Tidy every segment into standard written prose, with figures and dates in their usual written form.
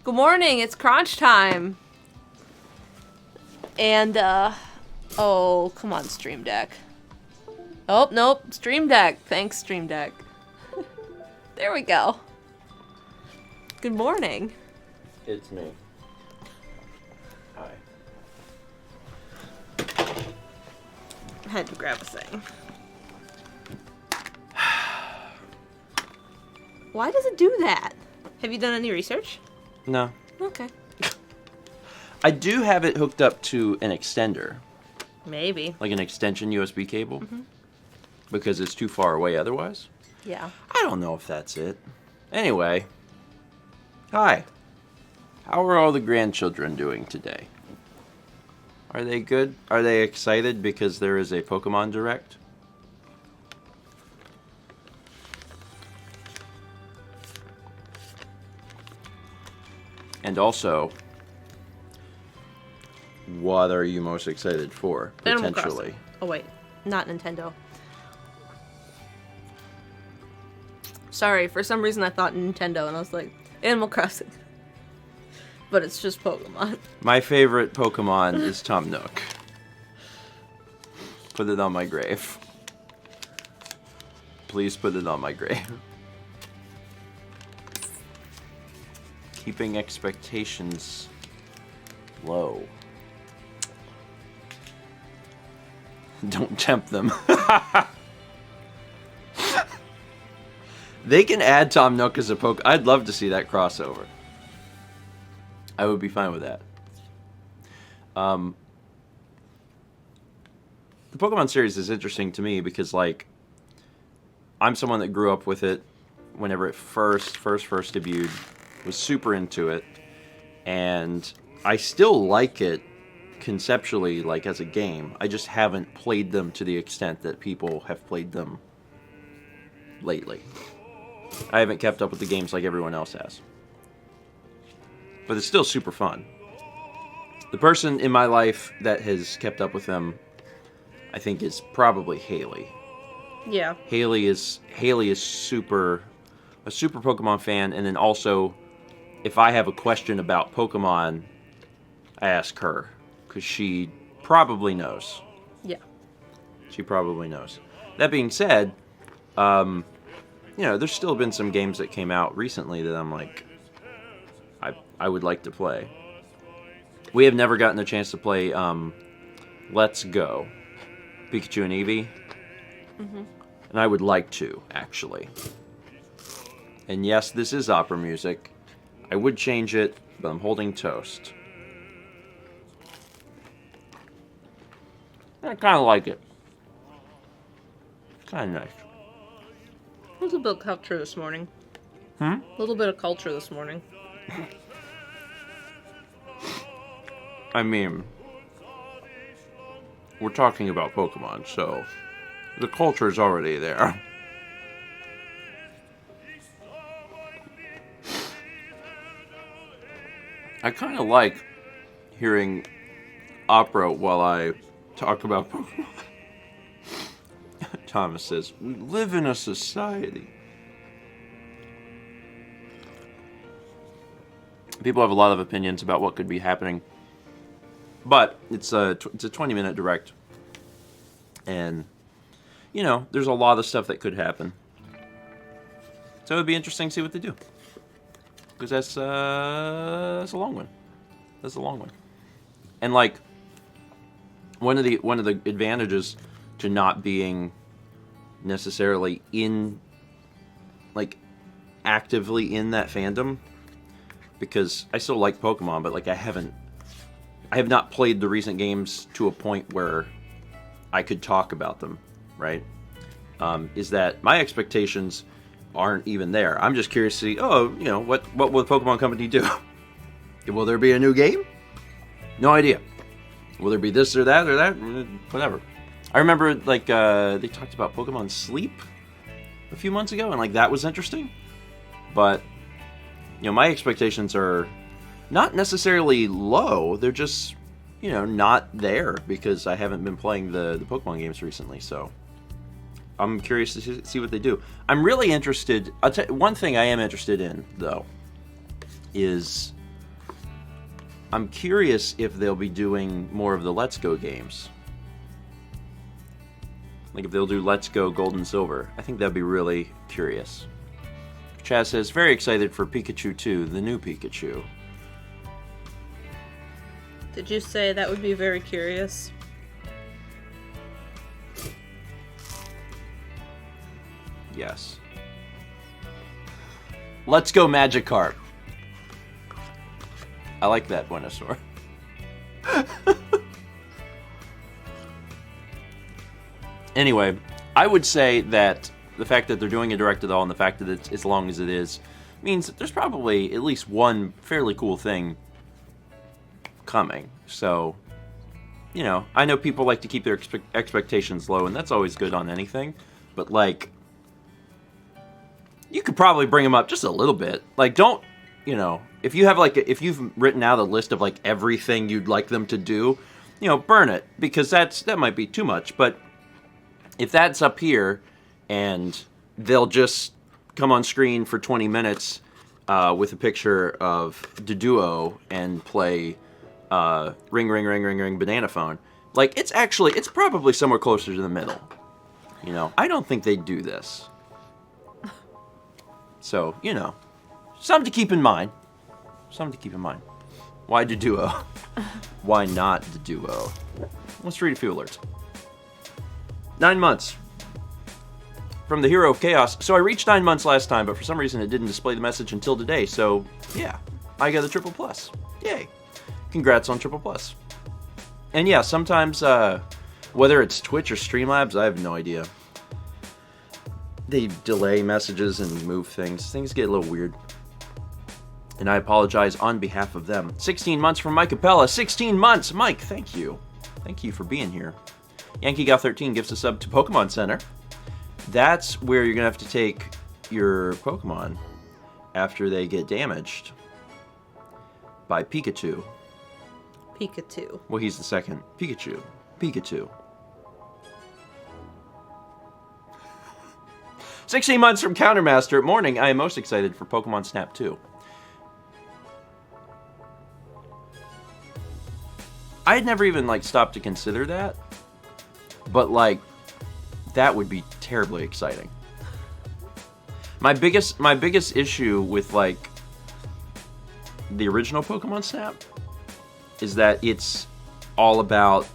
Good morning, it's crunch time. And, oh, come on, Stream Deck. Oh, nope, Stream Deck. Thanks, Stream Deck. There we go. Good morning. It's me. Hi. I had to grab a thing. Why does it do that? Have you done any research? No. Okay. I do have it hooked up to an extender. Maybe. Like an extension USB cable. Because it's too far away otherwise. Yeah. I don't know if that's it. Anyway. Hi. How are all the grandchildren doing today? Are they good? Are they excited because there is a Pokemon Direct? And also, what are you most excited for, Animal potentially? Crossing. Oh wait, not Nintendo. Sorry, for some reason I thought Nintendo and I was like, Animal Crossing. But it's just Pokemon. My favorite Pokemon is Tom Nook. Put it on my grave. Please put it on my grave. Keeping expectations low. Don't tempt them. They can add Tom Nook as a Poke. I'd love to see that crossover. I would be fine with that. The Pokemon series is interesting to me because, like, I'm someone that grew up with it whenever it first debuted, was super into it, and I still like it conceptually, like, as a game. I just haven't played them to the extent that people have played them lately. I haven't kept up with the games like everyone else has. But it's still super fun. The person in my life that has kept up with them, I think, is probably Haley. Yeah. Haley is a super Pokemon fan, and then also, if I have a question about Pokemon, I ask her, because she probably knows. Yeah. She probably knows. That being said, you know, there's still been some games that came out recently that I'm like, I would like to play. We have never gotten a chance to play Let's Go, Pikachu and Eevee. And I would like to, actually. And yes, this is opera music. I would change it, but I'm holding toast. I kind of like it. Kind of nice. There's a bit of culture this morning. A little bit of culture this morning. I mean, we're talking about Pokemon, so the culture is already there. I kind of like hearing opera while I talk about Pokemon. Thomas says, we live in a society. People have a lot of opinions about what could be happening. But it's a 20-minute direct. And, you know, there's a lot of stuff that could happen. So it would be interesting to see what they do. Because that's a long one. That's a long one. And, like, one of the advantages to not being necessarily in, like, actively in that fandom, because I still like Pokemon, but, like, I have not played the recent games to a point where I could talk about them, right? Is that my expectations aren't even there. I'm just curious to see, oh, you know, what will the Pokemon Company do? Will there be a new game? No idea. Will there be this or that or that? Whatever. I remember, like, they talked about Pokemon Sleep a few months ago, and, like, that was interesting. But, you know, my expectations are not necessarily low. They're just, you know, not there because I haven't been playing the Pokemon games recently, so I'm curious to see what they do. I'm really interested. I'll tell you, one thing I am interested in, though, is I'm curious if they'll be doing more of the Let's Go games. Like if they'll do Let's Go Gold and Silver. I think that'd be really curious. Chaz says, very excited for Pikachu 2, the new Pikachu. Did you say that would be very curious? Yes. Let's go Magikarp. I like that Venusaur. Anyway, I would say that the fact that they're doing a direct at all and the fact that it's as long as it is means that there's probably at least one fairly cool thing coming. So, you know, I know people like to keep their expectations low, and that's always good on anything. But, like, you could probably bring them up just a little bit. Like, don't, you know, if you have, like, if you've written out a list of, like, everything you'd like them to do, you know, burn it. Because that might be too much. But if that's up here and they'll just come on screen for 20 minutes with a picture of the duo and play ring, ring, ring, ring, ring, banana phone. Like, it's probably somewhere closer to the middle. You know, I don't think they'd do this. So, you know, something to keep in mind. Something to keep in mind. Why the duo? Why not the duo? Let's read a few alerts. 9 months from the Hero of Chaos. So I reached 9 months last time, but for some reason it didn't display the message until today. So, yeah, I got a triple plus. Yay. Congrats on triple plus. And yeah, sometimes, whether it's Twitch or Streamlabs, I have no idea. They delay messages and move things. Things get a little weird. And I apologize on behalf of them. 16 months from Mike Capella. 16 months! Mike, thank you. Thank you for being here. Yankee Gal 13 gives a sub to Pokemon Center. That's where you're going to have to take your Pokemon after they get damaged by Pikachu. Pikachu. Well, he's the second. Pikachu. Pikachu. 16 months from Countermaster. Morning, I am most excited for Pokemon Snap 2. I had never even, like, stopped to consider that. But, like, that would be terribly exciting. My biggest issue with, like, the original Pokemon Snap is that it's all about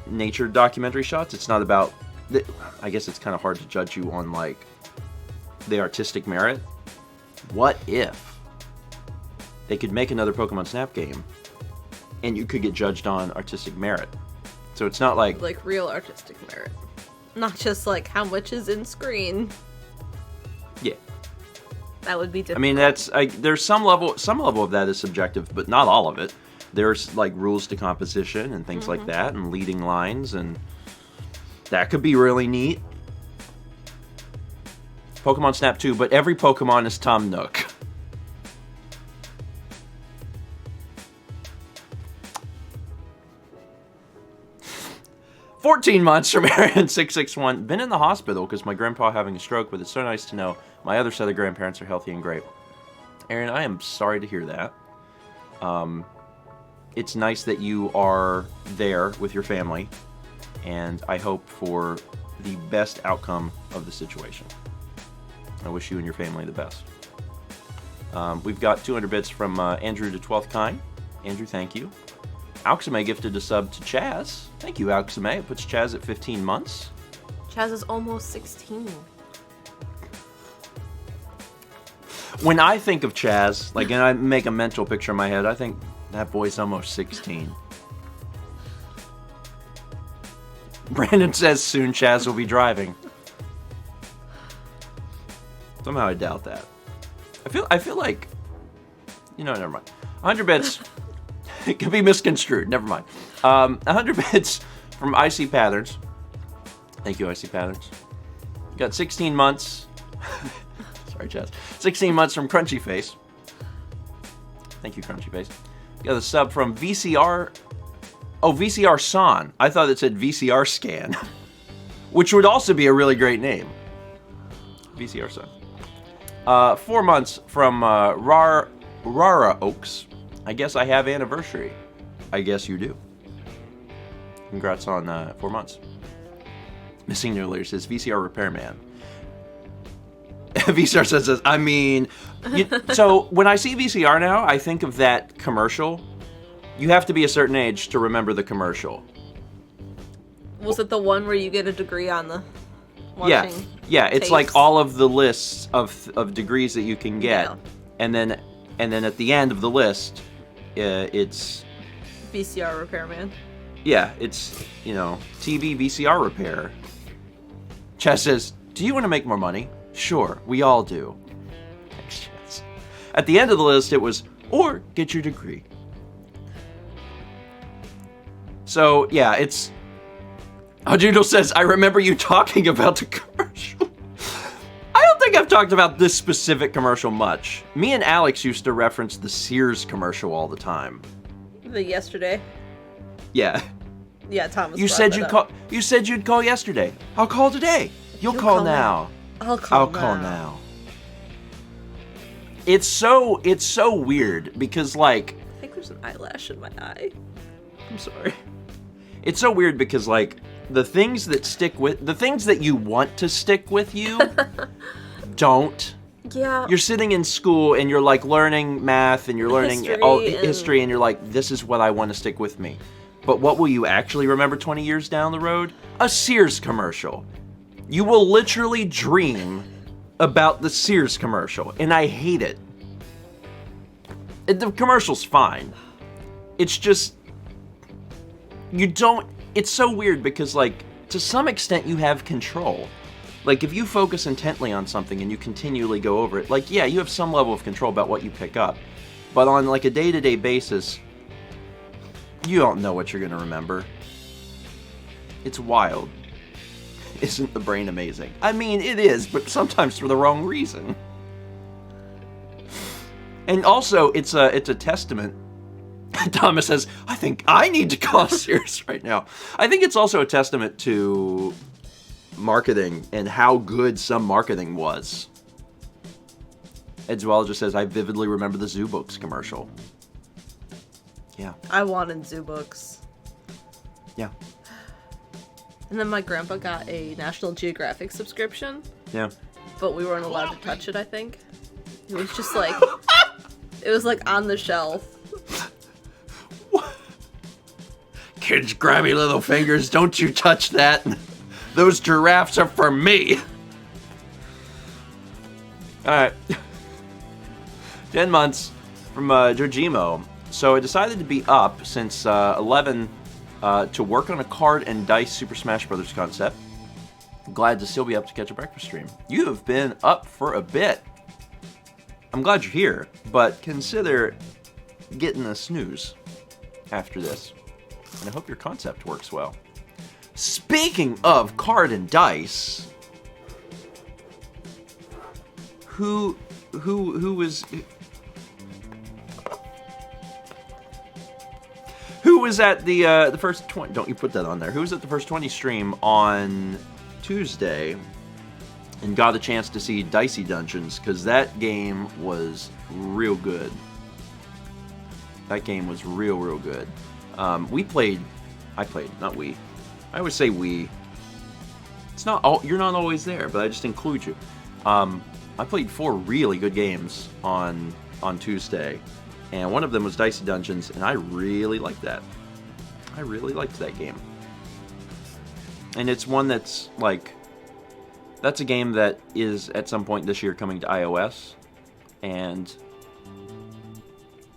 nature documentary shots. It's not about... I guess it's kind of hard to judge you on, like, the artistic merit. What if they could make another Pokemon Snap game and you could get judged on artistic merit? So it's not like... Like real artistic merit. Not just like how much is in screen. Yeah. That would be different. I mean, that's... there's some level of that is subjective, but not all of it. There's, like, rules to composition and things like that, and leading lines, and that could be really neat. Pokemon Snap 2, but every Pokemon is Tom Nook. "14 months from Aaron661. Been in the hospital because my grandpa having a stroke, but it's so nice to know my other set of grandparents are healthy and great." Aaron, I am sorry to hear that. It's nice that you are there with your family, and I hope for the best outcome of the situation. I wish you and your family the best. We've got 200 bits from Andrew to 12th Kind. Andrew, thank you. Alxame gifted a sub to Chaz. Thank you, Alxame. It puts Chaz at 15 months. Chaz is almost 16. When I think of Chaz, like, and I make a mental picture in my head, I think that boy's almost 16. Brandon says soon Chaz will be driving. Somehow I doubt that. I feel like, you know, never mind. 100 bits. It could be misconstrued. Never mind. 100 bits from Icy Patterns. Thank you, Icy Patterns. Got 16 months. Sorry, Chaz. 16 months from Crunchy Face. Thank you, Crunchy Face. Got a sub from VCR. Oh, VCR San. I thought it said VCR Scan, which would also be a really great name. VCR San. 4 months from Rara Oaks. I guess I have anniversary. I guess you do. Congrats on 4 months. Missing New Later says VCR repairman. VCR says, I mean, so when I see VCR now, I think of that commercial. You have to be a certain age to remember the commercial. Was it the one where you get a degree on the watching? Yeah. It's tapes? Like all of the lists of degrees that you can get, Yeah. and then at the end of the list, it's VCR repairman. Yeah, it's, you know, TV VCR repair. Chess says, do you want to make more money? Sure, we all do. Thanks, Chess. At the end of the list, it was, or get your degree. So, yeah, it's... Judo says, I remember you talking about the commercial. I don't think I've talked about this specific commercial much. Me and Alex used to reference the Sears commercial all the time. The yesterday. Yeah. Yeah, Thomas. You said you'd call. You said you'd call yesterday. I'll call today. You'll call now. I'll call now. It's so weird because like. I think there's an eyelash in my eye. I'm sorry. It's so weird because like the things that you want to stick with you don't. Yeah. You're sitting in school and you're like learning math and you're learning history and you're like, this is what I want to stick with me. But what will you actually remember 20 years down the road? A Sears commercial. You will literally dream about the Sears commercial, and I hate it. The commercial's fine. It's just, it's so weird because like, to some extent you have control. Like, if you focus intently on something and you continually go over it, like, yeah, you have some level of control about what you pick up. But on, like, a day-to-day basis, you don't know what you're going to remember. It's wild. Isn't the brain amazing? I mean, it is, but sometimes for the wrong reason. And also, it's a testament. Thomas says, I think I need to call Sears right now. I think it's also a testament to marketing and how good some marketing was. Edzuela just says, I vividly remember the Zoo Books commercial. Yeah. I wanted Zoo Books. Yeah. And then my grandpa got a National Geographic subscription. Yeah. But we weren't allowed to touch it, I think. It was just like... it was like on the shelf. Kids, grabby little fingers, don't you touch that. Those giraffes are for me. Alright. 10 months from Jojimo. So I decided to be up since 11 to work on a card and dice Super Smash Bros. Concept. Glad to still be up to catch a breakfast stream. You have been up for a bit. I'm glad you're here, but consider getting a snooze after this. And I hope your concept works well. Speaking of card and dice, who was at the first 20? Don't you put that on there? Who was at the first 20 stream on Tuesday and got a chance to see Dicey Dungeons? Because that game was real good. That game was real good. I played, not we. I always say we. It's not all, you're not always there, but I just include you. I played 4 really good games on Tuesday, and one of them was Dicey Dungeons, and I really liked that. I really liked that game. And it's one that's like, that's a game that is at some point this year coming to iOS, and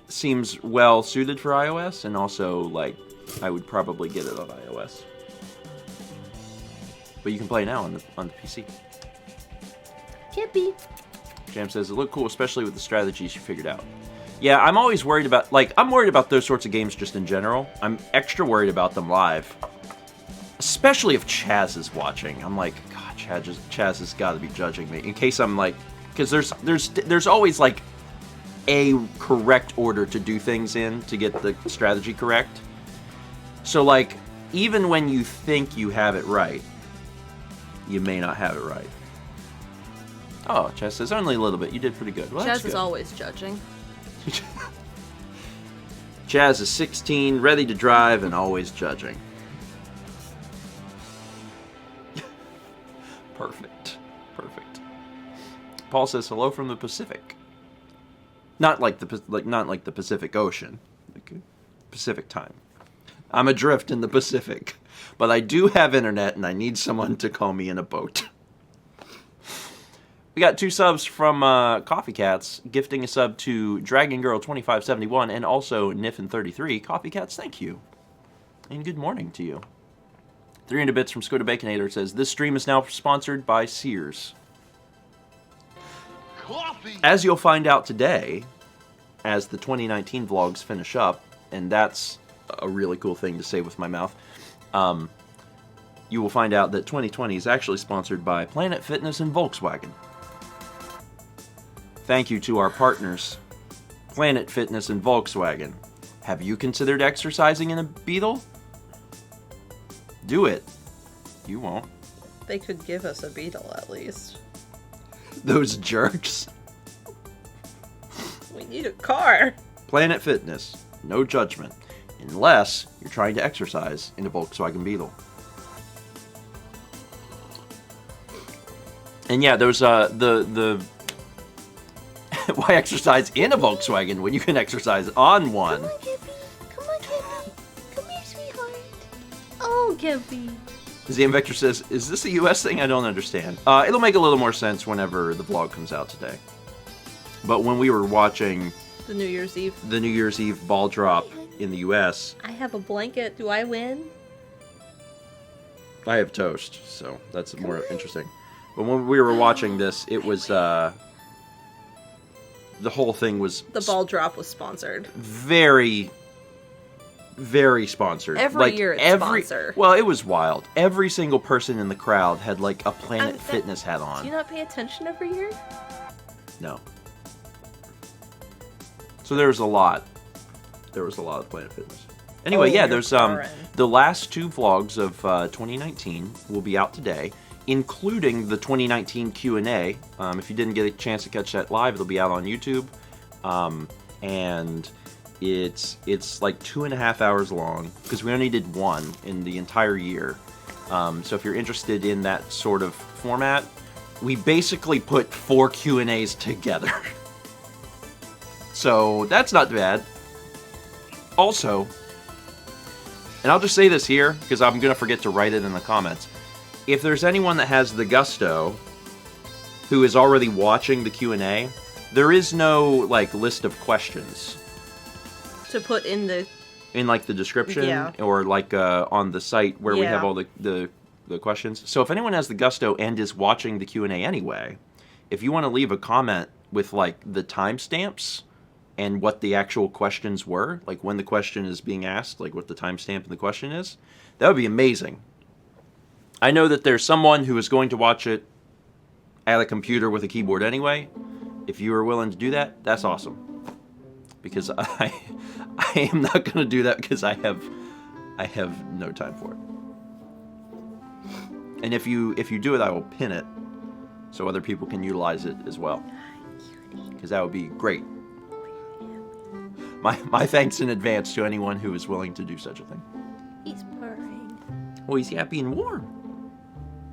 seems well suited for iOS, and also like I would probably get it on iOS. But you can play now on the PC. Yippee. Jam says, it looked cool, especially with the strategies you figured out. Yeah, I'm always worried about, like, I'm worried about those sorts of games just in general. I'm extra worried about them live. Especially if Chaz is watching. I'm like, God, Chaz has got to be judging me. In case I'm like, because there's always, like, a correct order to do things in to get the strategy correct. So, like, even when you think you have it right, you may not have it right. Oh, Chaz says, only a little bit. You did pretty good. Well, Chaz that's is good. always judging. Chaz is 16, ready to drive, and always judging. Perfect. Perfect. Paul says hello from the Pacific. Not like the Pacific Ocean. Like Pacific time. I'm adrift in the Pacific. But I do have internet, and I need someone to call me in a boat. We got 2 subs from Coffee Cats, gifting a sub to Dragon Girl 2571 and also Niffin33. Coffee Cats, thank you. And good morning to you. 300 bits from Skoda Baconator says, this stream is now sponsored by Sears. Coffee. As you'll find out today, as the 2019 vlogs finish up, and that's a really cool thing to say with my mouth, you will find out that 2020 is actually sponsored by Planet Fitness and Volkswagen. Thank you to our partners, Planet Fitness and Volkswagen. Have you considered exercising in a Beetle? Do it. You won't. They could give us a Beetle at least. Those jerks. We need a car. Planet Fitness. No judgment. Unless you're trying to exercise in a Volkswagen Beetle. And yeah, there's the why exercise in a Volkswagen when you can exercise on one? Come on, Gippy. Come on, Gippy. Come here, sweetheart. Oh, Gippy. ZM Vector says, is this a US thing? I don't understand. It'll make a little more sense whenever the vlog comes out today. But when we were watching The New Year's Eve. the New Year's Eve ball drop in the US, I have a blanket. Do I win? I have toast, so that's more interesting. But when we were watching this, it was, the whole thing was... The ball drop was sponsored. Very, very sponsored. Every year it's sponsored. Well, it was wild. Every single person in the crowd had, like, a Planet Fitness hat on. Do you not pay attention every year? No. So there was a lot. There was a lot of Planet Fitness. Anyway, yeah, there's the last 2 vlogs of 2019 will be out today, including the 2019 Q&A. If you didn't get a chance to catch that live, it'll be out on YouTube. And it's like 2.5 hours long, because we only did 1 in the entire year. So if you're interested in that sort of format, we basically put 4 Q&As together. So that's not bad. Also, and I'll just say this here, because I'm going to forget to write it in the comments. If there's anyone that has the gusto who is already watching the Q&A, there is no, like, list of questions. To put in the... In, like, the description? Yeah. Or, like, on the site where we have all the questions. So if anyone has the gusto and is watching the Q&A anyway, if you want to leave a comment with, like, the timestamps and what the actual questions were, like when the question is being asked, like what the timestamp in the question is, that would be amazing. I know that there's someone who is going to watch it at a computer with a keyboard anyway. If you are willing to do that, that's awesome. Because I am not going to do that because I have no time for it. And if you do it, I will pin it so other people can utilize it as well. Because that would be great. My thanks in advance to anyone who is willing to do such a thing. He's purring. Well, he's happy and warm.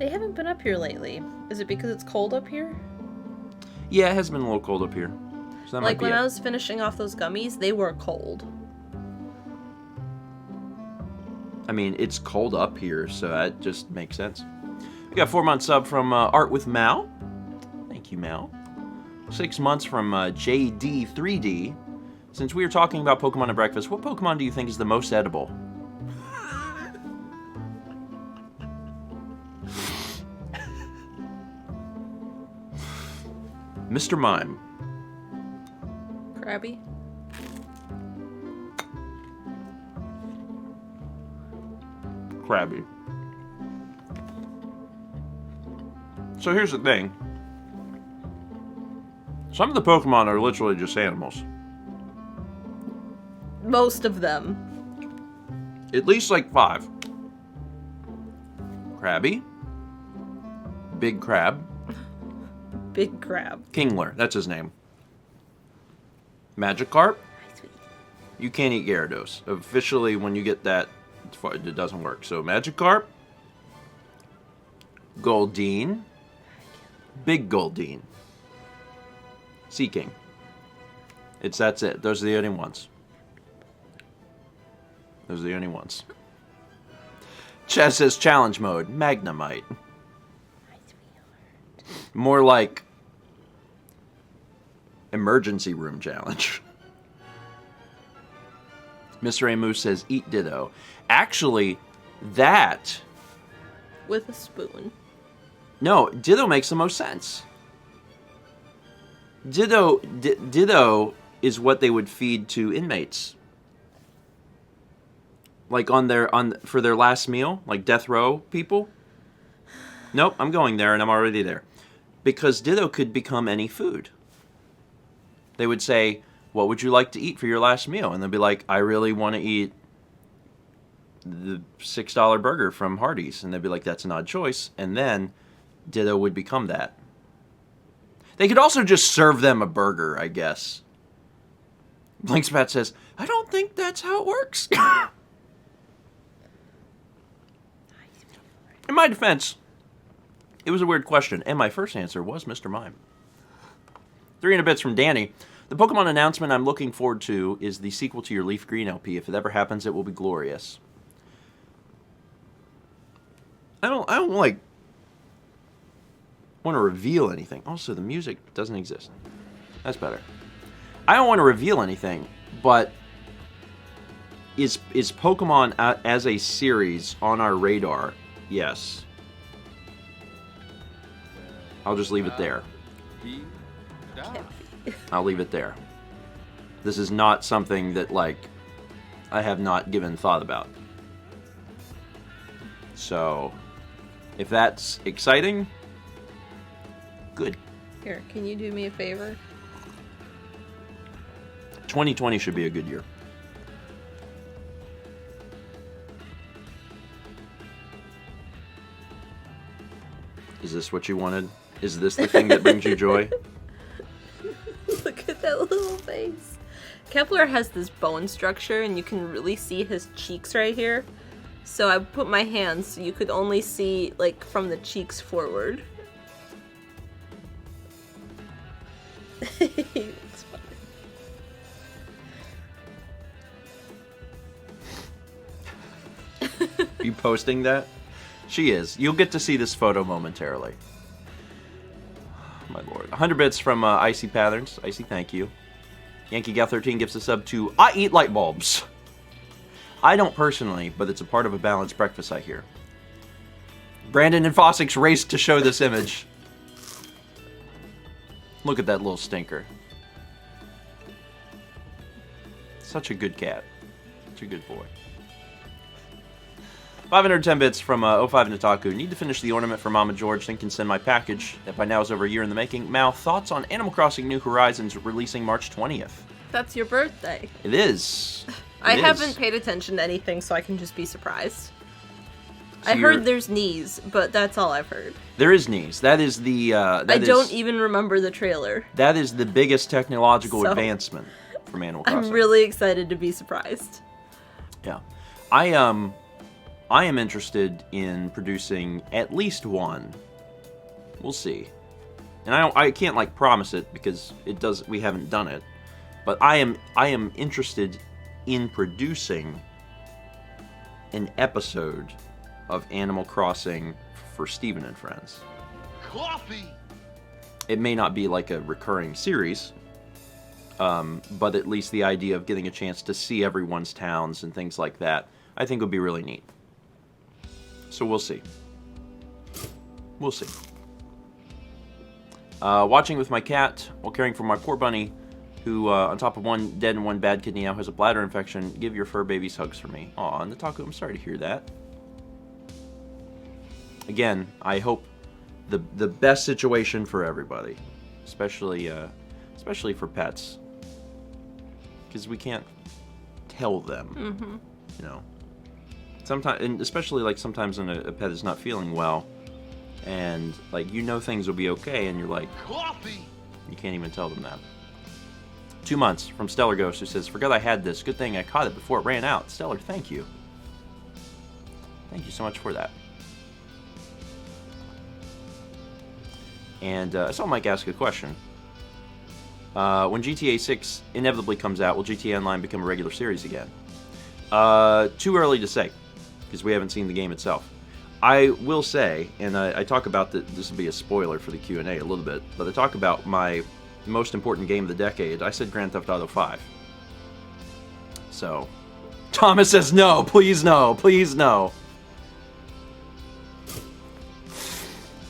They haven't been up here lately. Is it because it's cold up here? Yeah, it has been a little cold up here. So that might Like be when it. I was finishing off those gummies, they were cold. I mean, it's cold up here, so that just makes sense. We got 4-month sub from Art with Mal. Thank you, Mal. 6 months from JD3D. Since we were talking about Pokemon at breakfast, what Pokemon do you think is the most edible? Mr. Mime. Krabby? Krabby. So here's the thing. Some of the Pokemon are literally just animals. Most of them. At least like 5. Krabby. Big Crab. Big crab. Kingler, that's his name. Magikarp. You can't eat Gyarados. Officially, when you get that, it doesn't work. So Magikarp, Goldeen, Big Goldeen, Seaking. That's it. Those are the only ones. Those are the only ones. Chaz says challenge mode, Magnemite. More like emergency room challenge. Mr. A. Moose says eat Ditto. Actually, that... With a spoon. No, Ditto makes the most sense. Ditto is what they would feed to inmates. Like for their last meal, like death row people. Nope, I'm going there and I'm already there. Because Ditto could become any food. They would say, what would you like to eat for your last meal? And they'd be like, I really want to eat the $6 burger from Hardee's. And they'd be like, that's an odd choice. And then Ditto would become that. They could also just serve them a burger, I guess. Blinkspat says, I don't think that's how it works. In my defense, it was a weird question, and my first answer was Mr. Mime. 300 bits from Danny. The Pokemon announcement I'm looking forward to is the sequel to your Leaf Green LP. If it ever happens, it will be glorious. I don't like want to reveal anything. Also, the music doesn't exist. That's better. I don't want to reveal anything, but is Pokemon as a series on our radar? Yes. I'll just leave it there. I'll leave it there. This is not something that, like, I have not given thought about. So, if that's exciting, good. Here, can you do me a favor? 2020 should be a good year. Is this what you wanted? Is this the thing that brings you joy? Look at that little face. Kepler has this bone structure, and you can really see his cheeks right here. So I put my hands so you could only see, like, from the cheeks forward. It's funny. Are you posting that? She is. You'll get to see this photo momentarily. My lord. 100 bits from Icy Patterns. Icy, thank you. Yankee Gal 13 gives a sub to I eat light bulbs. I don't personally, but it's a part of a balanced breakfast, I hear. Brandon and Fossix raced to show this image. Look at that little stinker. Such a good cat. Such a good boy. 510 bits from 05 Nataku. Need to finish the ornament for Mama George, then can send my package. That by now is over a year in the making. Mal, thoughts on Animal Crossing New Horizons releasing March 20th? That's your birthday. It is. I haven't paid attention to anything, so I can just be surprised. So I heard there's knees, but that's all I've heard. There is knees. That is the... I don't even remember the trailer. That is the biggest technological advancement from Animal Crossing. I'm really excited to be surprised. Yeah. I am interested in producing at least one. We'll see. And I can't like promise it because we haven't done it. But I am interested in producing an episode of Animal Crossing for Stephen and Friends. Coffee. It may not be like a recurring series, but at least the idea of getting a chance to see everyone's towns and things like that, I think would be really neat. So we'll see. We'll see. Watching with my cat while caring for my poor bunny, who, on top of one dead and one bad kidney, now has a bladder infection. Give your fur babies hugs for me. Aw, Nataku, I'm sorry to hear that. Again, I hope the best situation for everybody, especially for pets, because we can't tell them, you know. Sometimes, and especially like sometimes when a pet is not feeling well, and like things will be okay, and you're like, coffee. You can't even tell them that. 2 months from Stellar Ghost, who says, forgot I had this. Good thing I caught it before it ran out. Stellar, thank you. Thank you so much for that. And I saw Mike ask a question. When GTA 6 inevitably comes out, will GTA Online become a regular series again? Too early to say, because we haven't seen the game itself. I will say, and I talk about this will be a spoiler for the Q&A a little bit, but I talk about my most important game of the decade. I said Grand Theft Auto 5. So, Thomas says no, please no, please no.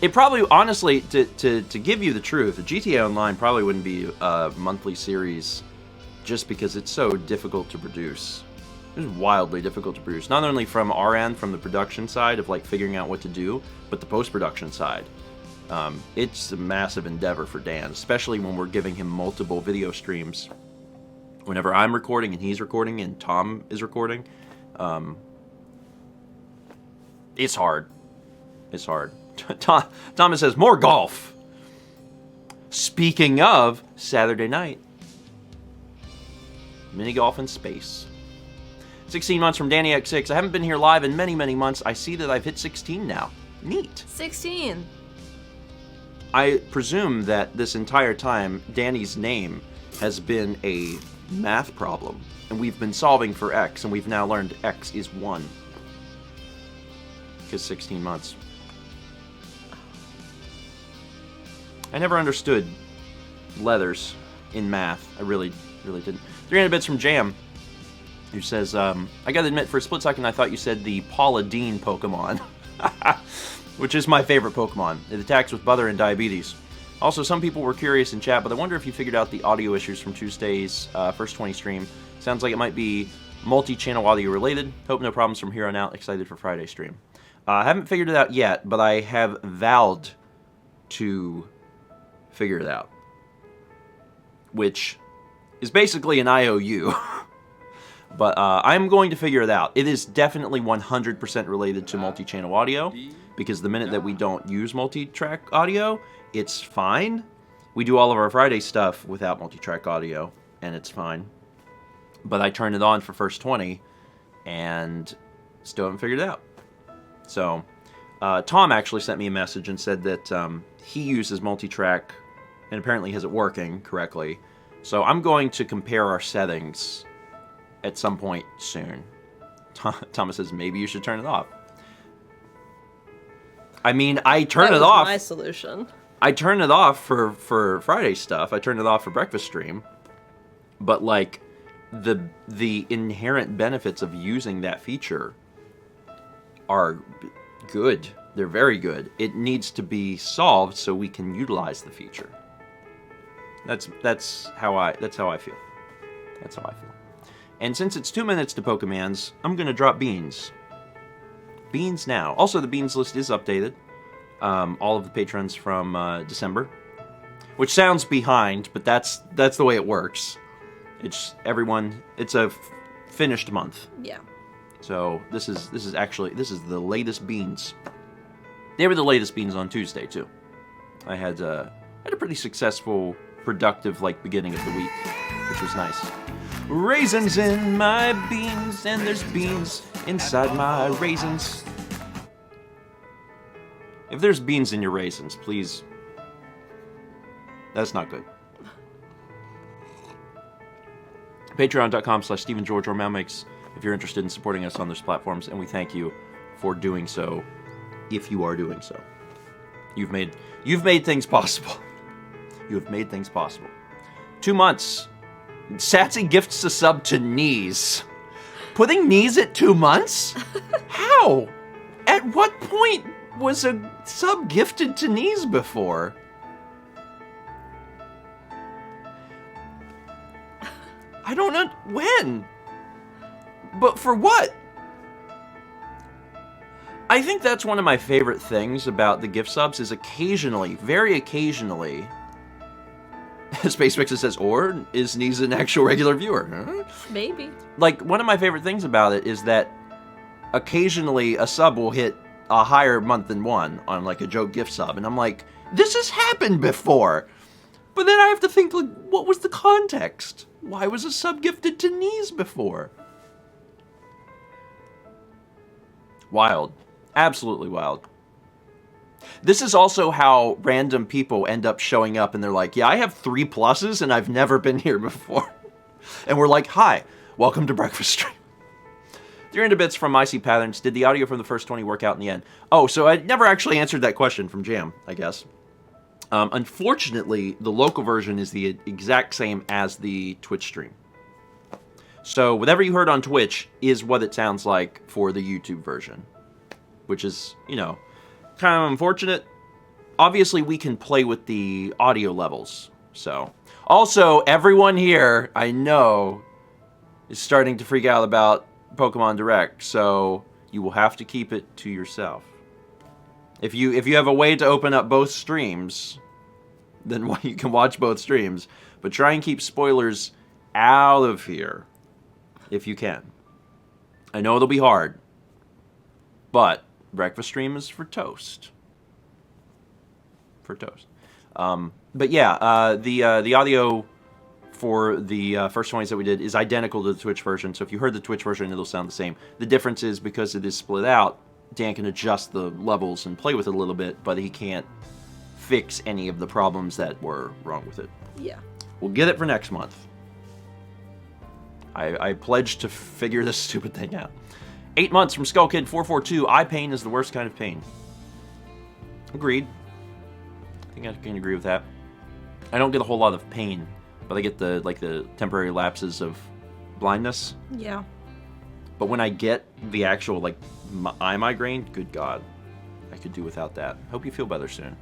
It probably, honestly, to give you the truth, GTA Online probably wouldn't be a monthly series just because it's so difficult to produce. It's wildly difficult to produce. Not only from our end, from the production side of like figuring out what to do, but the post-production side. It's a massive endeavor for Dan, especially when we're giving him multiple video streams. Whenever I'm recording and he's recording and Tom is recording, it's hard. It's hard. Thomas says, more golf. Speaking of Saturday night, mini golf in space. 16 months from Danny X6. I haven't been here live in many, many months. I see that I've hit 16 now. Neat. 16. I presume that this entire time, Danny's name has been a math problem. And we've been solving for X, and we've now learned X is 1. Because 16 months. I never understood letters in math. I really didn't. 300 bits from Jam, who says, I gotta admit, for a split second I thought you said the Paula Deen Pokemon. Which is my favorite Pokemon. It attacks with butter and diabetes. Also, some people were curious in chat, but I wonder if you figured out the audio issues from Tuesday's First 20 stream. Sounds like it might be multi-channel audio related. Hope no problems from here on out. Excited for Friday's stream. I haven't figured it out yet, but I have vowed to figure it out, which is basically an IOU. But I'm going to figure it out. It is definitely 100% related to multi-channel audio, because the minute that we don't use multi-track audio, it's fine. We do all of our Friday stuff without multi-track audio, and it's fine. But I turned it on for First 20, and still haven't figured it out. So, Tom actually sent me a message and said that he uses multi-track and apparently has it working correctly. So I'm going to compare our settings at some point soon. Thomas says, maybe you should turn it off. I mean, I turn it off. That was my solution. I turn it off for Friday stuff. I turn it off for breakfast stream. But, like, the inherent benefits of using that feature are good. They're very good. It needs to be solved so we can utilize the feature. That's how I feel. That's how I feel. And since it's 2 minutes to Pokemans, I'm gonna drop beans. Beans now. Also, the beans list is updated. All of the patrons from December, which sounds behind, but that's the way it works. It's everyone. It's a finished month. Yeah. So this is the latest beans. They were the latest beans on Tuesday too. I had a pretty successful, productive beginning of the week, which was nice. Raisins in my beans, and there's beans inside my raisins. If there's beans in your raisins, please. That's not good. Patreon.com/StephenGeorge or Malmix if you're interested in supporting us on those platforms, and we thank you for doing so. If you are doing so, you've made things possible. You have made things possible. 2 months. Satsy gifts a sub to Knees. Putting Knees at 2 months? How? At what point was a sub gifted to Knees before? I don't know when. But for what? I think that's one of my favorite things about the gift subs is occasionally, very occasionally, Space Mixer says, or is Knees an actual regular viewer? Huh? Maybe. One of my favorite things about it is that occasionally a sub will hit a higher month than one on a joke gift sub, and I'm this has happened before. But then I have to think, what was the context? Why was a sub gifted to Knees before? Wild. Absolutely wild. This is also how random people end up showing up and they're like, yeah, I have 3 pluses and I've never been here before. And we're like, hi, welcome to Breakfast Stream. 300 bits from I See Patterns. Did the audio from the first 20 work out in the end? Oh, so I never actually answered that question from Jam, I guess. Unfortunately, the local version is the exact same as the Twitch stream. So whatever you heard on Twitch is what it sounds like for the YouTube version. Which is, you know, kind of unfortunate. Obviously, we can play with the audio levels. So, also, everyone here, I know, is starting to freak out about Pokemon Direct. So, you will have to keep it to yourself. If you have a way to open up both streams, then you can watch both streams. But try and keep spoilers out of here, if you can. I know it'll be hard, but Breakfast Stream is for toast. For toast. But yeah, the audio for the first 20s that we did is identical to the Twitch version. So if you heard the Twitch version, it'll sound the same. The difference is because it is split out, Dan can adjust the levels and play with it a little bit, but he can't fix any of the problems that were wrong with it. Yeah. We'll get it for next month. I pledge to figure this stupid thing out. 8 months from SkullKid442. Eye pain is the worst kind of pain. Agreed. I think I can agree with that. I don't get a whole lot of pain, but I get the temporary lapses of blindness. Yeah. But when I get the actual eye migraine, good God, I could do without that. Hope you feel better soon.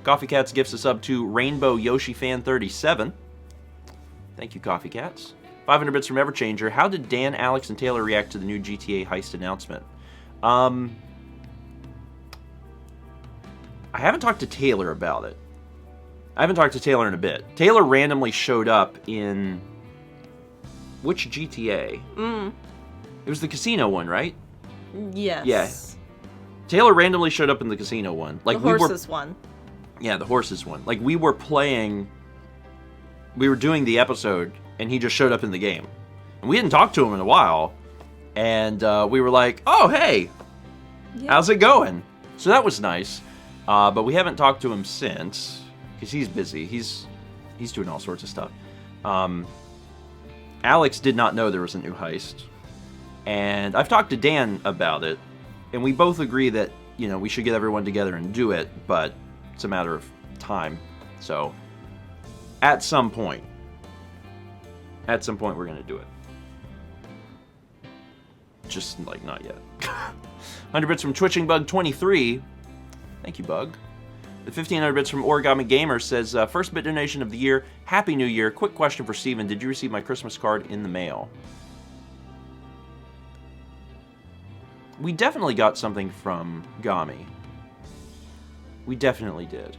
Coffee Cats gifts us up to Rainbow Yoshi Fan 37. Thank you, Coffee Cats. 500 bits from Everchanger. How did Dan, Alex, and Taylor react to the new GTA heist announcement? I haven't talked to Taylor about it. I haven't talked to Taylor in a bit. Taylor randomly showed up in... Which GTA? It was the casino one, right? Yes. Yeah. Taylor randomly showed up in the casino one. The horses one. Yeah, the horses one. Like, we were playing... We were doing the episode, and he just showed up in the game. And we hadn't talked to him in a while. And we were like, oh, hey! Yeah. How's it going? So that was nice. But we haven't talked to him since, because he's busy. He's doing all sorts of stuff. Alex did not know there was a new heist. And I've talked to Dan about it, and we both agree that, you know, we should get everyone together and do it, but it's a matter of time. So, at some point we're going to do it. Just, not yet. 100 bits from Twitching Bug 23. Thank you, Bug. The 1500 bits from Origami Gamer says, first bit donation of the year. Happy New Year. Quick question for Steven. Did you receive my Christmas card in the mail? We definitely got something from Gami. We definitely did.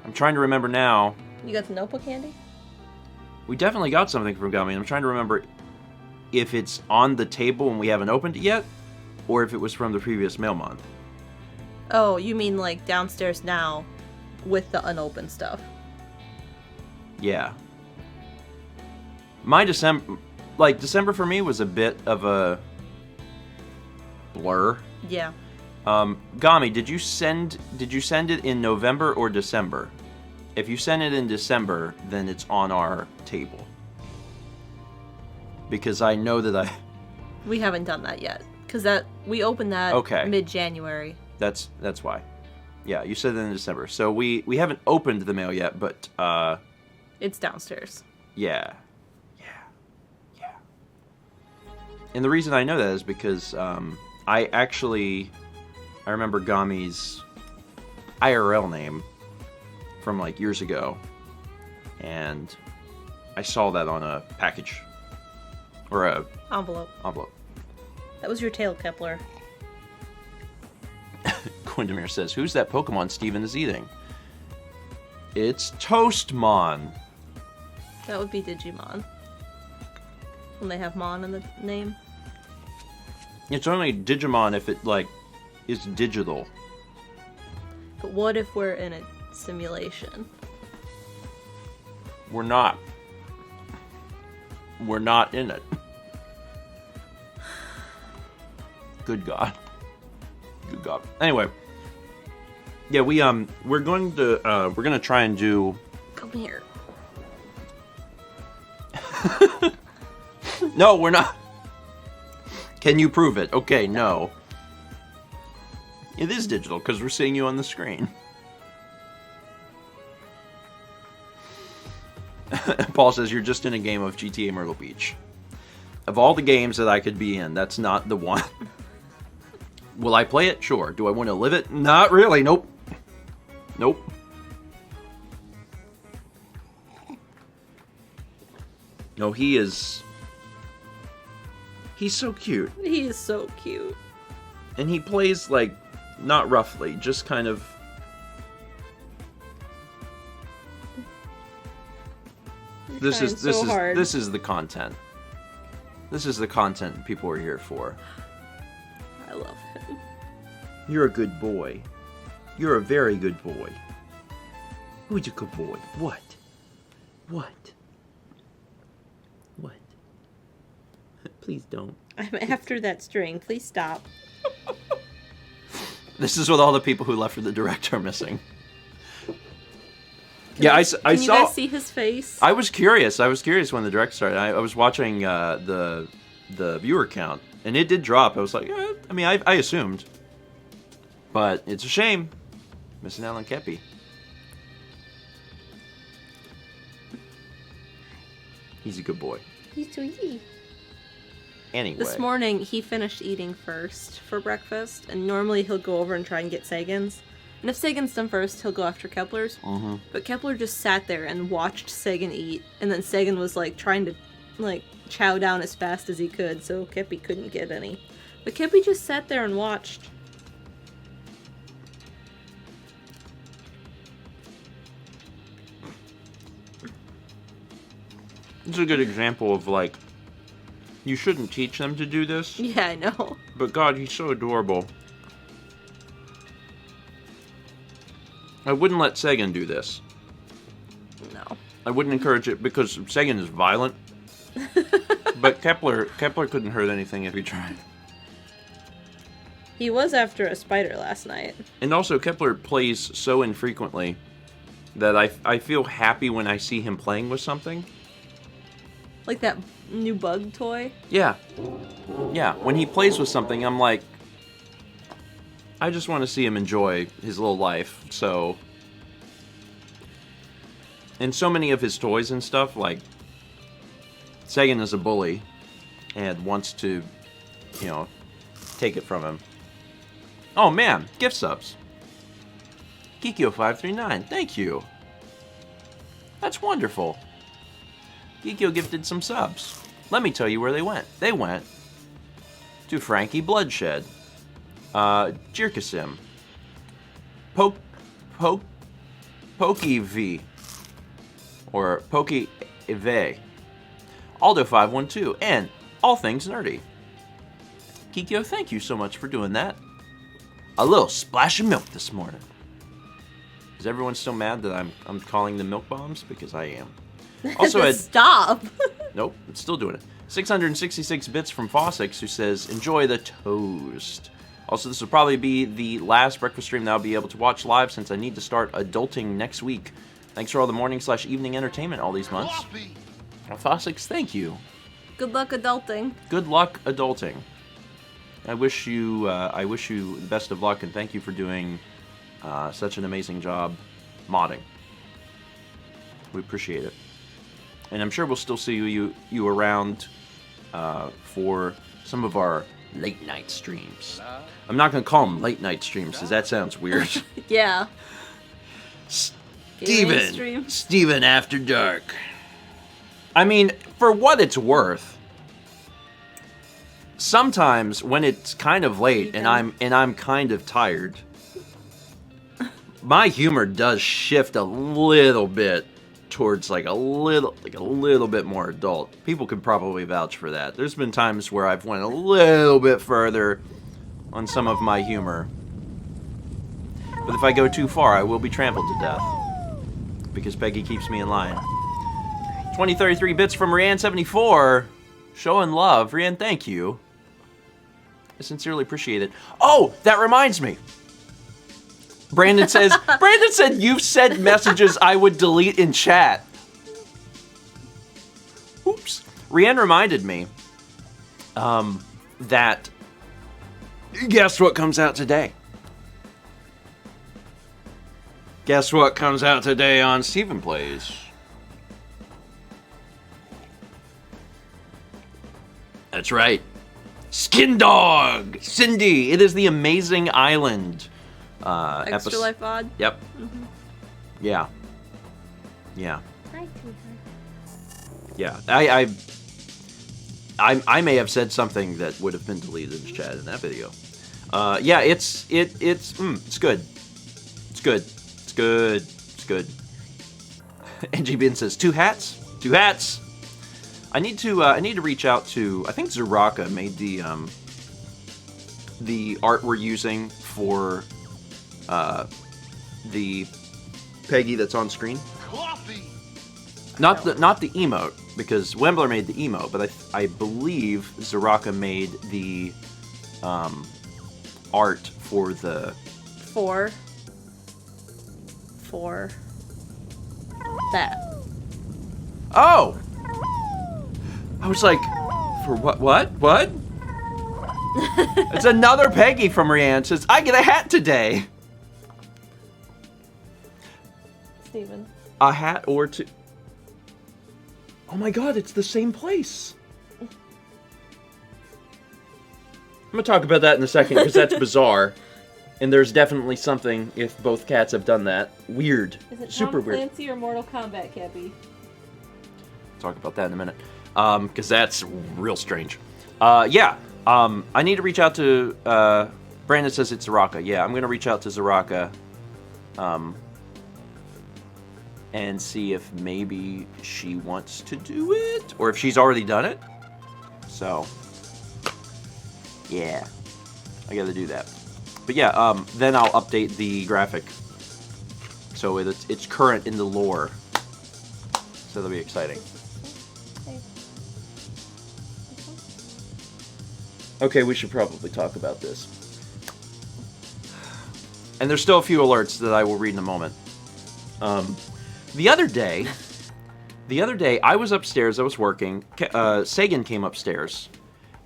I'm trying to remember now. You got the notebook handy? We definitely got something from Gami. I'm trying to remember if it's on the table and we haven't opened it yet, or if it was from the previous mail month. Oh, you mean downstairs now with the unopened stuff? Yeah. My December for me was a bit of a blur. Yeah. Gami, did you send it in November or December? If you send it in December, then it's on our table. Because I know that we haven't done that yet. Because we opened that mid-January. That's why. Yeah, you said it in December. So we haven't opened the mail yet, but it's downstairs. Yeah. And the reason I know that is because I remember Gami's IRL name from years ago, and I saw that on a package or a envelope. That was your tail, Kepler. Quindamir says, "Who's that Pokemon Steven is eating?" It's Toastmon. That would be Digimon. When they have Mon in the name. It's only Digimon if it is digital. But what if we're in a simulation? We're not. We're not in it. Good God. Good God. Anyway. Yeah, we're going to try and do... Come here. No, we're not. Can you prove it? Okay, no. It is digital because we're seeing you on the screen. Paul says you're just in a game of GTA Myrtle Beach. Of all the games that I could be in, that's not the one. Will I play it? Sure. Do I want to live it? Not really. Nope. Nope. No, he's so cute. He is so cute. And he plays, like, not roughly, just kind of... This is the content. This is the content people are here for. I love him. You're a good boy. You're a very good boy. Who's a good boy? What? What? What? Please don't. I'm after that string. Please stop. This is what all the people who left for the direct are missing. I saw. Can you guys see his face? I was curious. When the direct started. I was watching the viewer count, and it did drop. I was like, yeah, I mean, I assumed, but it's a shame missing out on Kepi. He's a good boy. He's sweet. Anyway. This morning, he finished eating first for breakfast, and normally he'll go over and try and get Sagan's. And if Sagan's done first, he'll go after Kepler's. Mm-hmm. But Kepler just sat there and watched Sagan eat, and then Sagan was, like, trying to, like, chow down as fast as he could, so Kepi couldn't get any. But Kepi just sat there and watched. It's a good example of, like, you shouldn't teach them to do this. Yeah, I know. But God, he's so adorable. I wouldn't let Sagan do this. No. I wouldn't encourage it because Sagan is violent. But Kepler couldn't hurt anything if he tried. He was after a spider last night. And also, Kepler plays so infrequently that I feel happy when I see him playing with something. Like that new bug toy? Yeah. Yeah, when he plays with something, I'm like, I just want to see him enjoy his little life, so... And so many of his toys and stuff, like, Sagan is a bully and wants to, you know, take it from him. Oh man, gift subs. Kikyo539, thank you. That's wonderful. Kikyo gifted some subs. Let me tell you where they went. They went to Frankie Bloodshed, Jirkasim, Pokey V, or Pokey Eve, Aldo512, and All Things Nerdy. Kikyo, thank you so much for doing that. A little splash of milk this morning. Is everyone still mad that I'm calling them milk bombs? Because I am. Also, stop. Nope, it's still doing it. 666 bits from Fossix, who says, enjoy the toast. Also, this will probably be the last breakfast stream that I'll be able to watch live since I need to start adulting next week. Thanks for all the morning/evening entertainment all these months. Fossix, thank you. Good luck adulting. Good luck adulting. I wish you the best of luck, and thank you for doing such an amazing job modding. We appreciate it. And I'm sure we'll still see you around for some of our late night streams. I'm not going to call them late night streams because that sounds weird. Yeah. Steven After Dark. I mean, for what it's worth, sometimes when it's kind of late and I'm kind of tired, my humor does shift a little bit towards like a little bit more adult. People could probably vouch for that. There's been times where I've went a little bit further on some of my humor. But if I go too far, I will be trampled to death. Because Peggy keeps me in line. 2033 bits from Rianne74. Showing love. Rianne, thank you. I sincerely appreciate it. Oh, that reminds me. Brandon said you've sent messages I would delete in chat. Oops. Rianne reminded me that guess what comes out today? Guess what comes out today on Stephen Plays? That's right. Skin Dog! Cindy! It is the Amazing Island Extra Life VOD? Yep. Mm-hmm. Yeah. Yeah. Hi, Yeah. I may have said something that would have been deleted in chat in that video. Yeah, it's good. It's good. It's good. It's good. NG Bin says 2 hats. 2 hats. I need to reach out to. I think Zuraka made the art we're using for the Peggy that's on screen. Coffee. Not the emote, because Wembler made the emote, but I believe Zuraka made the art for the for that. Oh! I was like, for what? What? It's another Peggy from Rianne. Says, I get a hat today. Steven. A hat or two. Oh my god, it's the same place. I'm gonna talk about that in a second, because that's bizarre. And there's definitely something, if both cats have done that. Weird. Is it Super Tom weird. Clancy or Mortal Kombat, Cappy? Talk about that in a minute. Because that's real strange. Yeah. I need to reach out to, Brandon says it's Zaraka. Yeah, I'm going to reach out to Zaraka, and see if maybe she wants to do it, or if she's already done it. So, yeah. I got to do that. But yeah, then I'll update the graphic. So it's current in the lore. So that'll be exciting. Okay, we should probably talk about this. And there's still a few alerts that I will read in a moment. The other day, I was upstairs, I was working. Sagan came upstairs.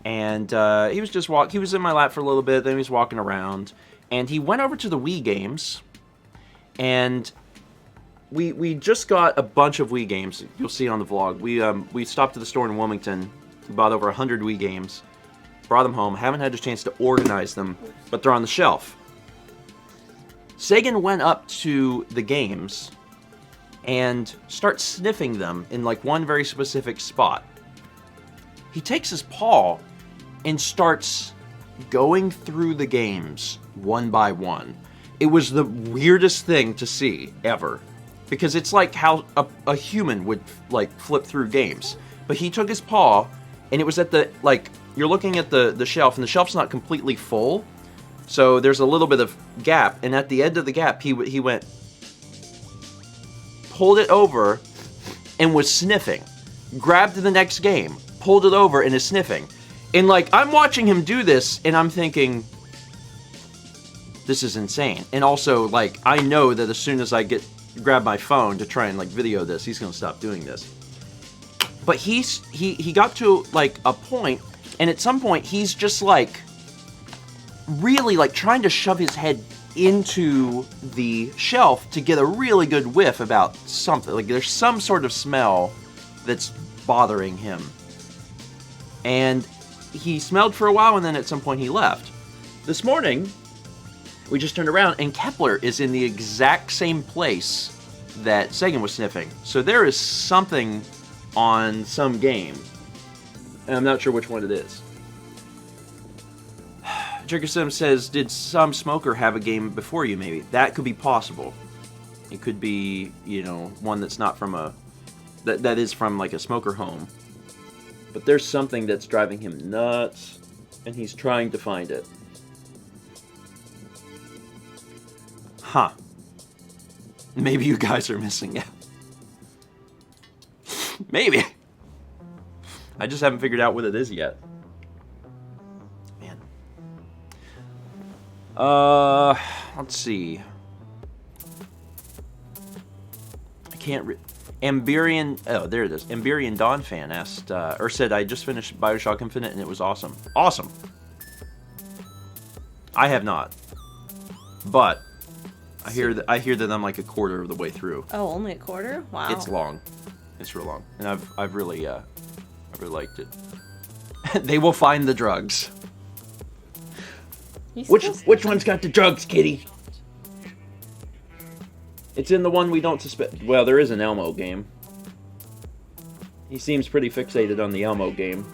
And he was just he was in my lap for a little bit, then he was walking around. And he went over to the Wii games. And we just got a bunch of Wii games. You'll see on the vlog. We stopped at the store in Wilmington. We bought over 100 Wii games. Brought them home. Haven't had a chance to organize them, but they're on the shelf. Sagan went up to the games and starts sniffing them in like one very specific spot. He takes his paw and starts going through the games one by one. It was the weirdest thing to see ever, because it's like how a human would like flip through games. But he took his paw, and it was at the, like, you're looking at the shelf, and the shelf's not completely full, so there's a little bit of gap, and at the end of the gap, he went, pulled it over, and was sniffing. Grabbed the next game, pulled it over, and is sniffing. And, like, I'm watching him do this, and I'm thinking, this is insane. And also, like, I know that as soon as I grab my phone to try and, like, video this, he's gonna stop doing this. But he got to, like, a point, and at some point, he's just, like, really, like, trying to shove his head into the shelf to get a really good whiff about something. Like, there's some sort of smell that's bothering him. And he smelled for a while, and then at some point he left. This morning, we just turned around, and Kepler is in the exact same place that Sagan was sniffing. So there is something on some game, and I'm not sure which one it is. Jiggersim says, did some smoker have a game before you, maybe? That could be possible. It could be, you know, one that's not from a... That is from, like, a smoker home. But there's something that's driving him nuts, and he's trying to find it. Huh. Maybe you guys are missing out. Maybe. I just haven't figured out what it is yet. Man. Let's see. I can't Amberian, oh, there it is. Amberian Dawn fan asked, or said, I just finished Bioshock Infinite and it was awesome. Awesome. I have not. But I hear that I'm like a quarter of the way through. Oh, only a quarter? Wow. It's long. It's real long. And I've really liked it. They will find the drugs. Which one's got the drugs, kitty? It's in the one we don't suspect. Well, there is an Elmo game. He seems pretty fixated on the Elmo game.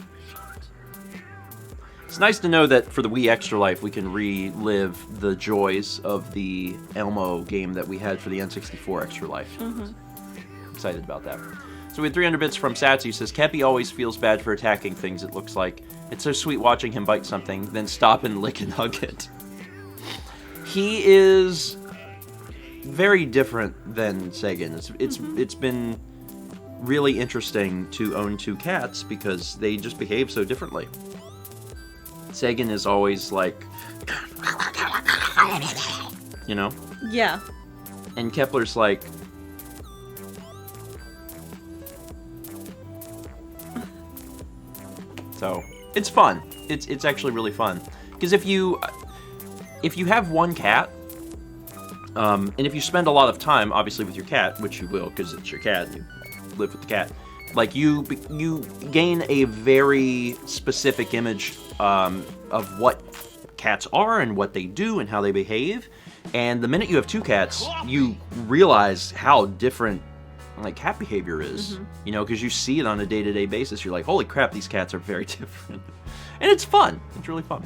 It's nice to know that for the Wii Extra Life, we can relive the joys of the Elmo game that we had for the N64 Extra Life. Excited about that. So we had 300 bits from Satsy, who says, Cappy always feels bad for attacking things, it looks like. It's so sweet watching him bite something, then stop and lick and hug it. He is very different than Sagan. It's been really interesting to own two cats because they just behave so differently. Sagan is always like, you know? Yeah. And Kepler's like, so it's fun. It's actually really fun because if you have one cat, and if you spend a lot of time, obviously, with your cat, which you will because it's your cat, you live with the cat, like you gain a very specific image of what cats are and what they do and how they behave. And the minute you have two cats, you realize how different like cat behavior is, you know, because you see it on a day-to-day basis. You're like, holy crap, these cats are very different. And it's fun. It's really fun.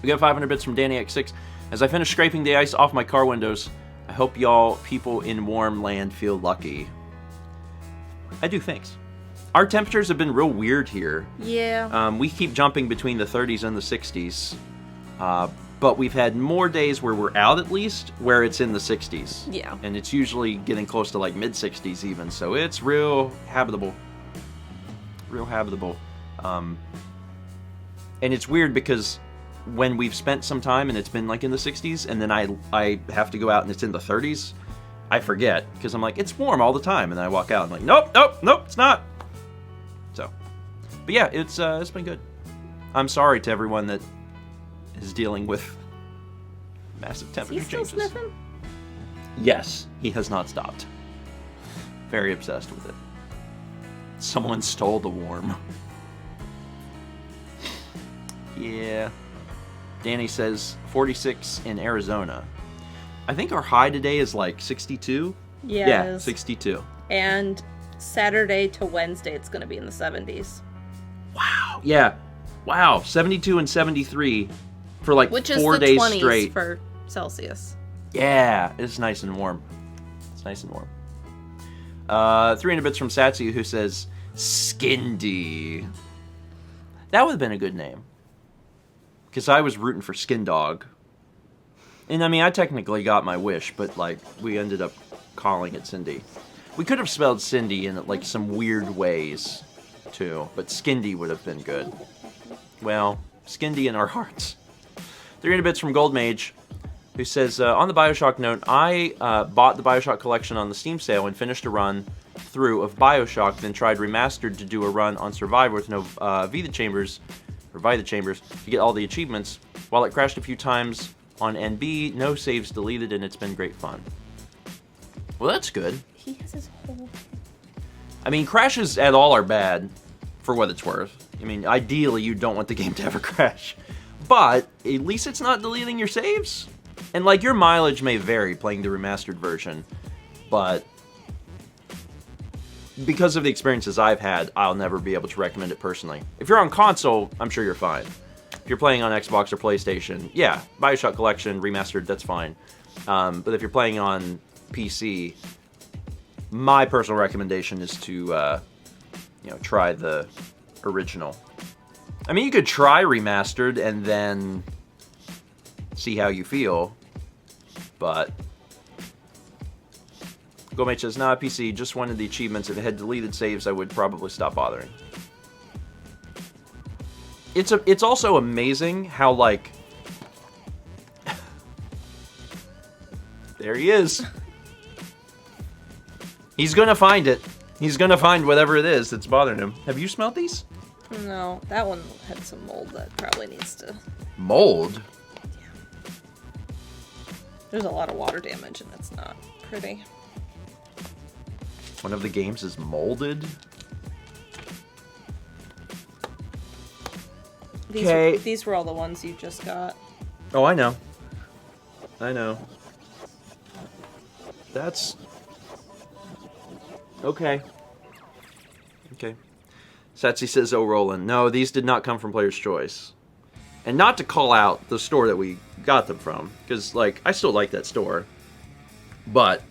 We got 500 bits from Danny X6. As I finish scraping the ice off my car windows, I hope y'all people in warm land feel lucky. I do, thanks. Our temperatures have been real weird here. Yeah. We keep jumping between the 30s and the 60s. But we've had more days where we're out, at least, where it's in the 60s. Yeah. And it's usually getting close to like mid-60s even, so it's real habitable. Real habitable. And it's weird because when we've spent some time and it's been like in the 60s, and then I have to go out and it's in the 30s, I forget, because I'm like, it's warm all the time, and then I walk out and I'm like, nope, it's not. So, but yeah, it's been good. I'm sorry to everyone that is dealing with massive temperature Is he changes. still sniffing? Yes, he has not stopped. Very obsessed with it. Someone stole the worm. Yeah. Danny says 46 in Arizona. I think our high today is like 62. Yeah, 62. And Saturday to Wednesday, it's going to be in the 70s. Wow. Yeah. Wow. 72 and 73 for like Which 4 is the days 20s straight. for Celsius. Yeah, it's nice and warm. It's nice and warm. 300 bits from Satsy, who says Skindy. That would have been a good name. Because I was rooting for Skin Dog. And I mean, I technically got my wish, but like, we ended up calling it Cindy. We could have spelled Cindy in like some weird ways, too. But Skindy would have been good. Well, Skindy in our hearts. 300 bits from Gold Mage, who says, on the Bioshock note, I bought the Bioshock collection on the Steam sale and finished a run through of Bioshock, then tried Remastered to do a run on Survivor with no Vita Chambers to get all the achievements. While it crashed a few times on NB, no saves deleted, and it's been great fun. Well, that's good. He has his whole... I mean, crashes at all are bad, for what it's worth. I mean, ideally, you don't want the game to ever crash. But, at least it's not deleting your saves. And, like, your mileage may vary playing the remastered version, but because of the experiences I've had, I'll never be able to recommend it personally. If you're on console, I'm sure you're fine. If you're playing on Xbox or PlayStation, yeah, Bioshock Collection, remastered, that's fine. But if you're playing on PC, my personal recommendation is to, try the original. I mean, you could try remastered and then see how you feel, but Gomate says, nah, PC, just wanted the achievements. If it had deleted saves, I would probably stop bothering. It's also amazing how, like... There he is. He's gonna find it. He's gonna find whatever it is that's bothering him. Have you smelled these? No, that one had some mold that probably needs to... Mold? Yeah. There's a lot of water damage and it's not pretty. One of the games is molded? These were all the ones you just got. Oh, I know. I know. That's... Okay. Okay. Satsy says, oh, Roland. No, these did not come from Player's Choice. And not to call out the store that we got them from, because, like, I still like that store. But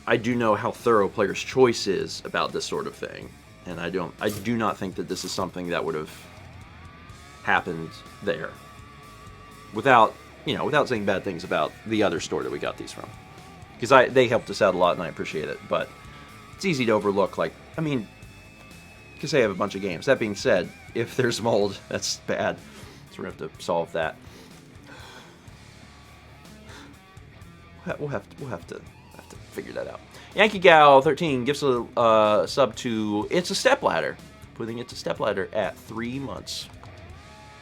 I do know how thorough Player's Choice is about this sort of thing. And I do not think that this is something that would have happened there. Without saying bad things about the other store that we got these from. Because they helped us out a lot and I appreciate it. But it's easy to overlook, like, I mean, because they have a bunch of games. That being said, if there's mold, that's bad. So we have to solve that. We'll have to figure that out. Yankee Gal 13 gives a sub to It's a Stepladder, putting It's a Stepladder at 3 months.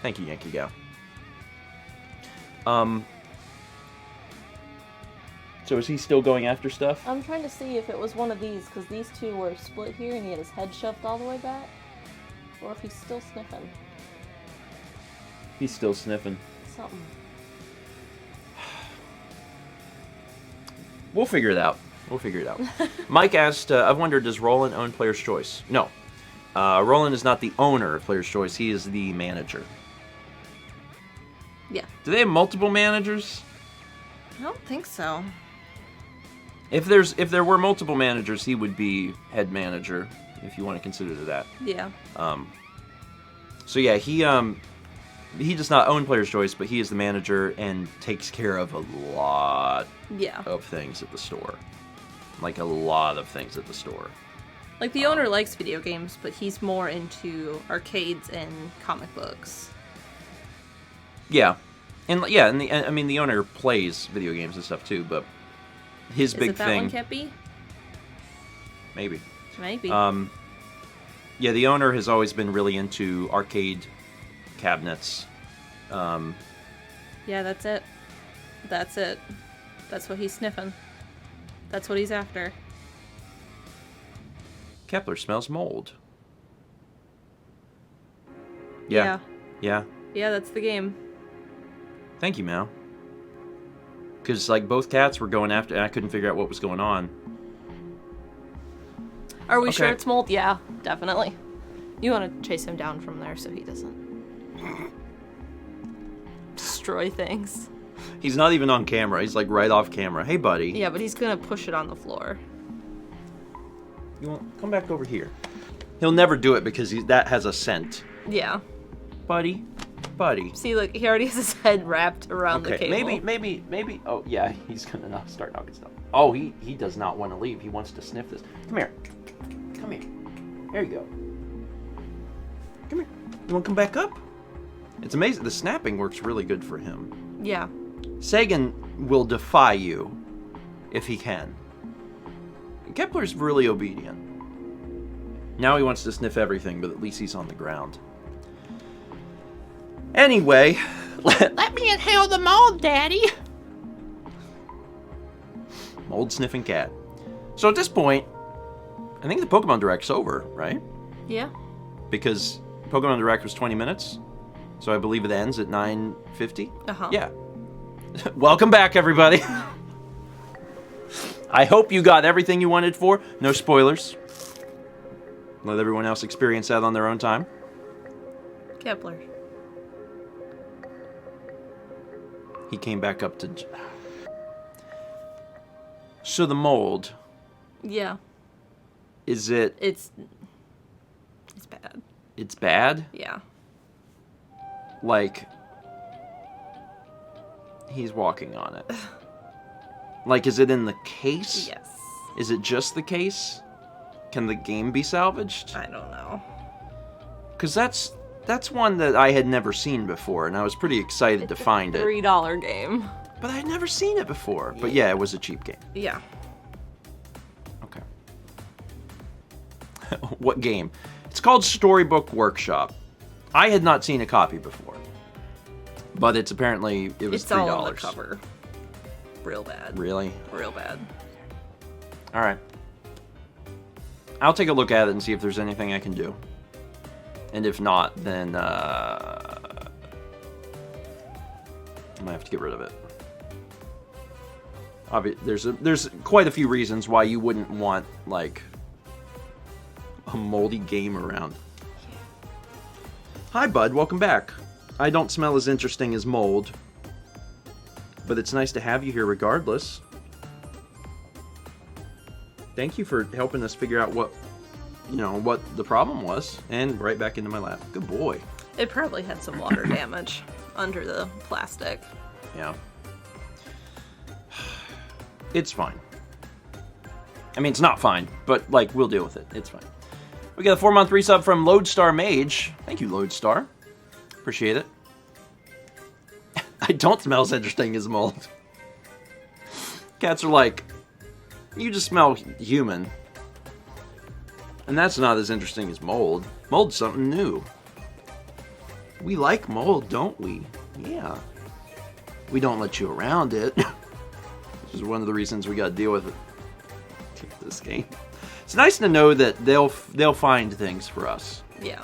Thank you, Yankee Gal. So is he still going after stuff? I'm trying to see if it was one of these, because these two were split here and he had his head shoved all the way back. Or if he's still sniffing. He's still sniffing. Something. We'll figure it out. Mike asked, I've wondered, does Roland own Player's Choice? No. Roland is not the owner of Player's Choice. He is the manager. Yeah. Do they have multiple managers? I don't think so. If there were multiple managers, he would be head manager, if you want to consider that. Yeah. So yeah, he does not own Player's Choice, but he is the manager and takes care of a lot of things at the store. Like a lot of things at the store. Like the owner likes video games, but he's more into arcades and comic books. Yeah. And the owner plays video games and stuff too, but his big thing. Is it that one, Kepi? Maybe. Yeah, the owner has always been really into arcade cabinets. Yeah, that's it. That's what he's sniffing. That's what he's after. Kepler smells mold. Yeah. Yeah, that's the game. Thank you, Mal. Because, like, both cats were going after, and I couldn't figure out what was going on. Are we sure it's mold? Yeah, definitely. You want to chase him down from there so he doesn't destroy things. He's not even on camera. He's, like, right off camera. Hey, buddy. Yeah, but he's going to push it on the floor. You want come back over here. He'll never do it because that has a scent. Yeah. Buddy. See, look, he already has his head wrapped around the cable. Maybe. Oh, yeah, he's gonna start knocking stuff. Oh, he does not want to leave. He wants to sniff this. Come here. There you go. Come here. You want to come back up? It's amazing. The snapping works really good for him. Yeah. Sagan will defy you if he can. Kepler's really obedient. Now he wants to sniff everything, but at least he's on the ground. Anyway, let me inhale the mold, Daddy. Mold-sniffing cat. So at this point, I think the Pokemon Direct's over, right? Yeah. Because Pokemon Direct was 20 minutes, so I believe it ends at 9:50. Uh-huh. Yeah. Welcome back, everybody. I hope you got everything you wanted for. No spoilers. Let everyone else experience that on their own time. Kepler. He came back up to... So the mold. Yeah. Is it... It's bad. It's bad? Yeah. Like... He's walking on it. Like, is it in the case? Yes. Is it just the case? Can the game be salvaged? I don't know. Because that's one that I had never seen before, and I was pretty excited to find it. $3 game. But I had never seen it before. But yeah, it was a cheap game. Yeah. Okay. What game? It's called Storybook Workshop. I had not seen a copy before. But it's apparently, it was $3. It's all on the cover. Real bad. Really? Real bad. Alright. I'll take a look at it and see if there's anything I can do. And if not, then I might have to get rid of it. There's quite a few reasons why you wouldn't want, like, a moldy game around. Hi, bud. Welcome back. I don't smell as interesting as mold, but it's nice to have you here regardless. Thank you for helping us figure out what the problem was, and right back into my lap. Good boy. It probably had some water damage under the plastic. Yeah. It's fine. I mean, it's not fine, but, like, we'll deal with it. It's fine. We got a 4-month resub from Lodestar Mage. Thank you, Lodestar. Appreciate it. I don't smell as interesting as mold. Cats are like, you just smell human. And that's not as interesting as mold. Mold's something new. We like mold, don't we? Yeah. We don't let you around it. This is one of the reasons we got to deal with it. This game. It's nice to know that they'll find things for us. Yeah.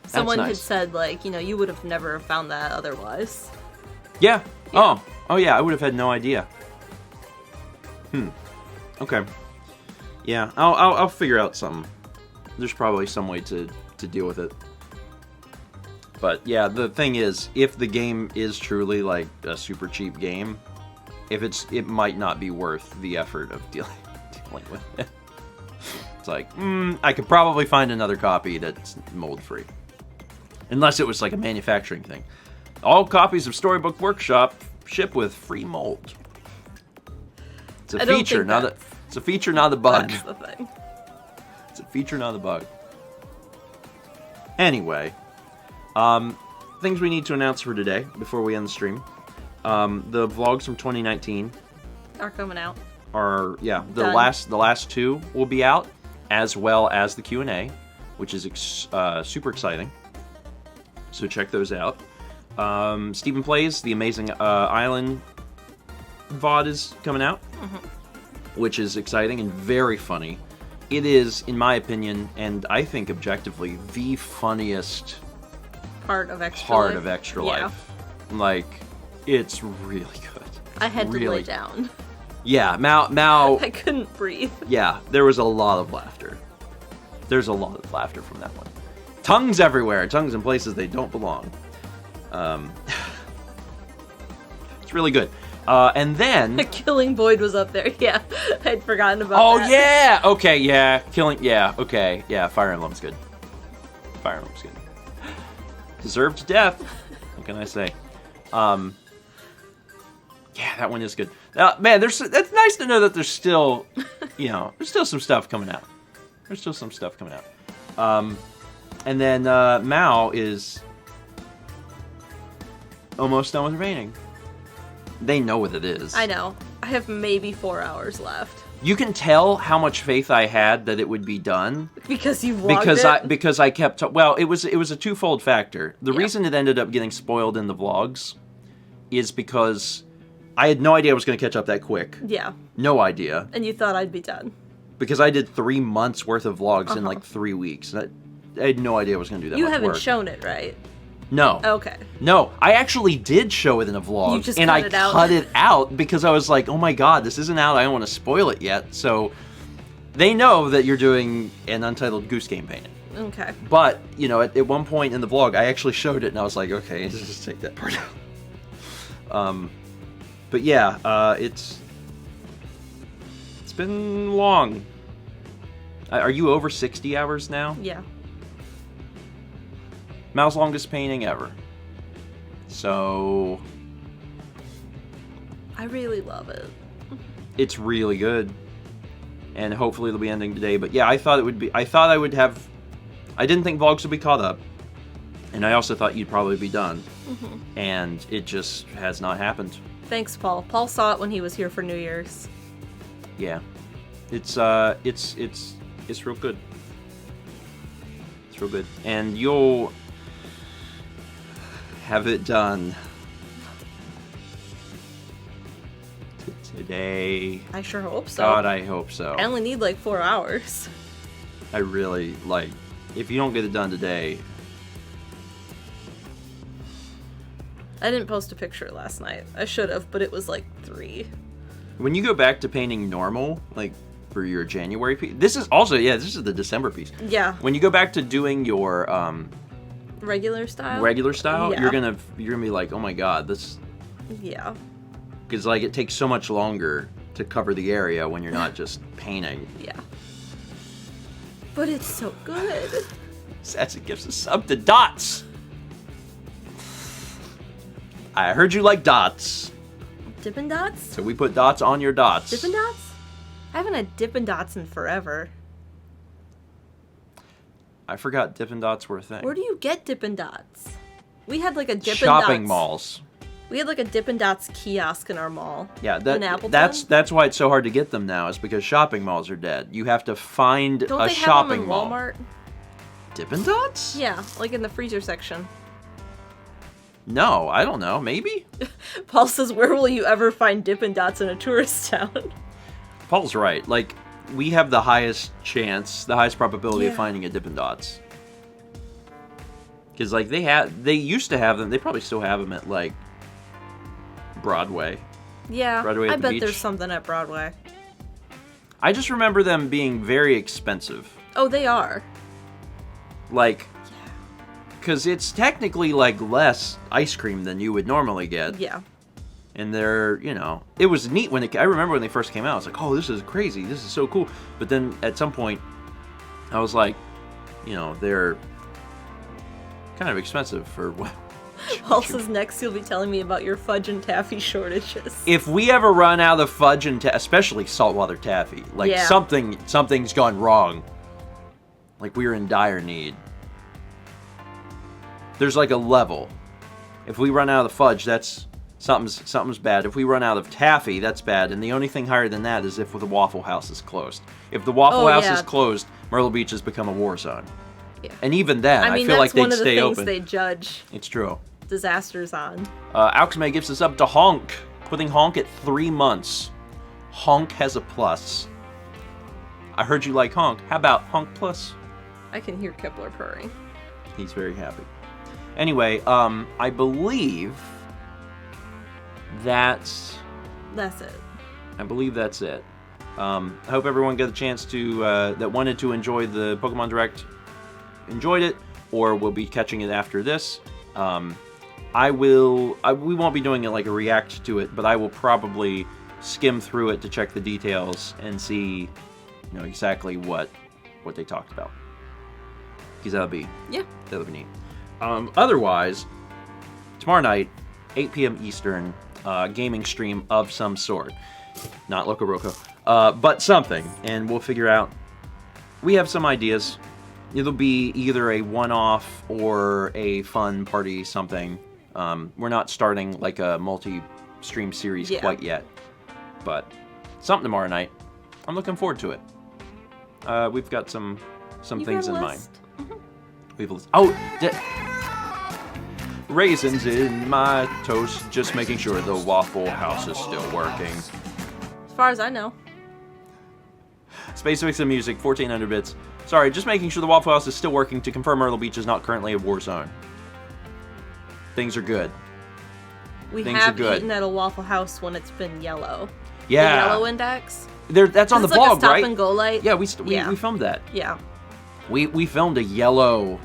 Someone nice. had said, like, you would have never found that otherwise. Yeah. Oh yeah, I would have had no idea. Okay. Yeah, I'll figure out something. There's probably some way to deal with it. But yeah, the thing is, if the game is truly like a super cheap game, it might not be worth the effort of dealing with it. It's like, I could probably find another copy that's mold free. Unless it was like a manufacturing thing. All copies of Storybook Workshop ship with free mold. It's a feature, it's a feature, not a bug. That's the thing. It's a feature, not a bug. Anyway, things we need to announce for today before we end the stream. The vlogs from 2019 are coming out. The last two will be out, as well as the Q&A, which is super exciting. So check those out. Stephen Plays, the Amazing Island VOD is coming out, which is exciting and very funny. It is, in my opinion, and I think objectively, the funniest part of Extra Life. Like, it's really good. I had to lay down. Yeah, Mal. I couldn't breathe. Yeah, there was a lot of laughter. There's a lot of laughter from that one. Tongues everywhere. Tongues in places they don't belong. It's really good. And then... Killing Boyd was up there. Yeah, I'd forgotten about that. Oh, yeah! Okay, yeah. Okay. Yeah, Fire Emblem's good. Fire Emblem's good. Deserved death. What can I say? Yeah, that one is good. Man, that's nice to know that there's still, there's still some stuff coming out. And then Mao is almost done with Raining. They know what it is. I know. I have maybe 4 hours left. You can tell how much faith I had that it would be done because you vlogged it? Because I kept it was a twofold factor. The reason it ended up getting spoiled in the vlogs is because I had no idea I was going to catch up that quick. Yeah. No idea. And you thought I'd be done. Because I did 3 months worth of vlogs in like 3 weeks. I had no idea I was going to do that much work. You haven't shown it, right? No. Okay. No, I actually did show it in a vlog. You just and cut it out? cut it out because I was like, oh my god, this isn't out. I don't want to spoil it yet. So they know that you're doing an Untitled Goose Game painting. Okay. But, at one point in the vlog, I actually showed it and I was like, okay, just take that part out. But yeah, it's been long. Are you over 60 hours now? Yeah. Mal's longest painting ever. So... I really love it. It's really good. and hopefully it'll be ending today. But yeah, I thought I would have. I didn't think vlogs would be caught up, and I also thought you'd probably be done, and it just has not happened. Thanks, Paul. Paul saw it when he was here for New Year's. Yeah, it's real good. It's real good, and you'll have it done today. I sure hope so. God, I hope so. I only need like 4 hours. I really, like, if you don't get it done today... I didn't post a picture last night. I should have, but it was like 3. When you go back to painting normal, like, for your January piece... This is also, yeah, this is the December piece. Yeah. When you go back to doing your, Regular style? Yeah. You're gonna be like, oh my god, this... Yeah. Because, like, it takes so much longer to cover the area when you're not just painting. Yeah. But it's so good. Sassy gives a sub to Dots. I heard you like dots. Dippin' Dots? So we put dots on your dots. Dippin' Dots? I haven't had Dippin' Dots in forever. I forgot Dippin' Dots were a thing. Where do you get Dippin' Dots? We had like a Dippin' Dots. Shopping malls. We had like a Dippin' Dots kiosk in our mall. Yeah, in Appleton. that's why it's so hard to get them now, is because shopping malls are dead. You have to find Don't a they shopping have them in mall. Walmart? Dippin' Dots? Yeah, like in the freezer section. No, I don't know. Maybe? Paul says, where will you ever find Dippin' Dots in a tourist town? Paul's right. Like, we have the highest chance, the highest probability of finding a Dippin' Dots. Because, like, they used to have them. They probably still have them at, like, Broadway. Yeah, Broadway at I the bet beach. there's something at Broadway. I just remember them being very expensive. Oh, they are. Like, because it's technically, like, less ice cream than you would normally get. Yeah. And they're, you know, it was neat when I remember when they first came out. I was like, oh, this is crazy. This is so cool. But then at some point, I was like, you know, they're kind of expensive for what. Paul says next you'll be telling me about your fudge and taffy shortages. If we ever run out of fudge and especially saltwater taffy, like something's gone wrong. Like we're in dire need. There's like a level. If we run out of the fudge, that's something's bad. If we run out of taffy, that's bad. And the only thing higher than that is if the Waffle House is closed. If the Waffle House is closed, Myrtle Beach has become a war zone. Yeah. And even then, I feel like they'd stay open. That's one of the things they judge. It's true. Disasters on. Alchemy gives us up to Honk, putting Honk at 3 months. Honk has a plus. I heard you like Honk. How about Honk Plus? I can hear Kepler purring. He's very happy. Anyway, I believe that's it. I believe that's it. I hope everyone got a chance to that wanted to enjoy the Pokemon Direct enjoyed it, or will be catching it after this. We won't be doing it like a react to it, but I will probably skim through it to check the details and see, you know, exactly what they talked about. Because that'll be neat. Otherwise, tomorrow night, 8 p.m. Eastern, gaming stream of some sort. Not Loco Roco, but something, and we'll figure out. We have some ideas. It'll be either a one-off or a fun party something. We're not starting like a multi-stream series quite yet, but something tomorrow night. I'm looking forward to it. We've got some things in mind. We've raisins in my toast, just making sure the Waffle House is still working. As far as I know. Space Mix and Music, 1400 bits. Sorry, just making sure the Waffle House is still working to confirm Myrtle Beach is not currently a war zone. Things are good. We have eaten at a Waffle House when it's been yellow. Yeah. The yellow index. That's on the vlog, like a stop right? and go light. Yeah, we filmed that. Yeah. We filmed a yellow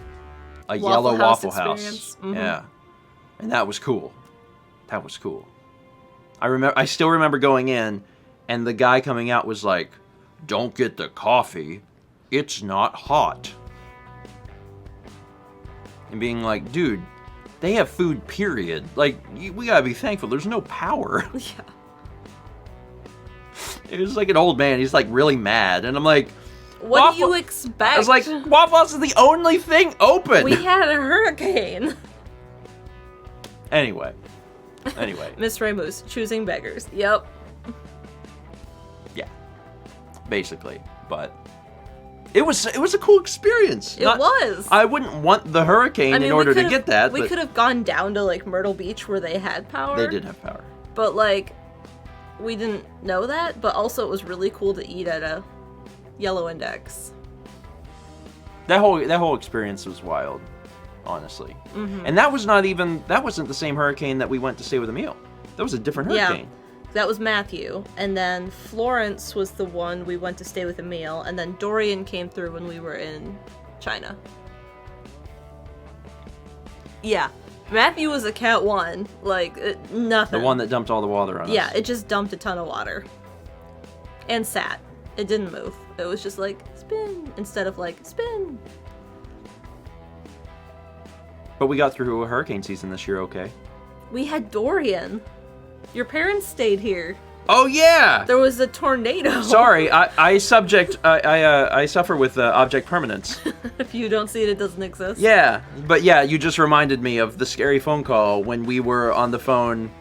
Waffle House. Mm-hmm. Yeah. And that was cool. That was cool. I still remember going in and the guy coming out was like, "Don't get the coffee. It's not hot." And being like, dude, they have food, period. Like, we gotta be thankful. There's no power. Yeah. He was like an old man. He's like really mad, and I'm like, what do you expect? I was like, Waffles is the only thing open. We had a hurricane. Anyway. Miss Ramos choosing beggars. Yep. Yeah. Basically, but it was a cool experience. It was. I wouldn't want the hurricane in order to get that. We could have gone down to like Myrtle Beach where they had power. They did have power. But like, we didn't know that. But also, it was really cool to eat at a Yellow Index. That whole experience was wild, honestly. Mm-hmm. And that wasn't the same hurricane that we went to stay with a meal. That was a different hurricane. Yeah, that was Matthew. And then Florence was the one we went to stay with a meal. And then Dorian came through when we were in China. Yeah. Matthew was a Cat 1. Like, nothing. The one that dumped all the water on us. Yeah, it just dumped a ton of water. And sat. It didn't move. It was just like, spin, instead of like, spin. But we got through a hurricane season this year, okay? We had Dorian. Your parents stayed here. Oh, yeah! There was a tornado. Sorry, I suffer with object permanence. If you don't see it, it doesn't exist. Yeah, but yeah, you just reminded me of the scary phone call when we were on the phone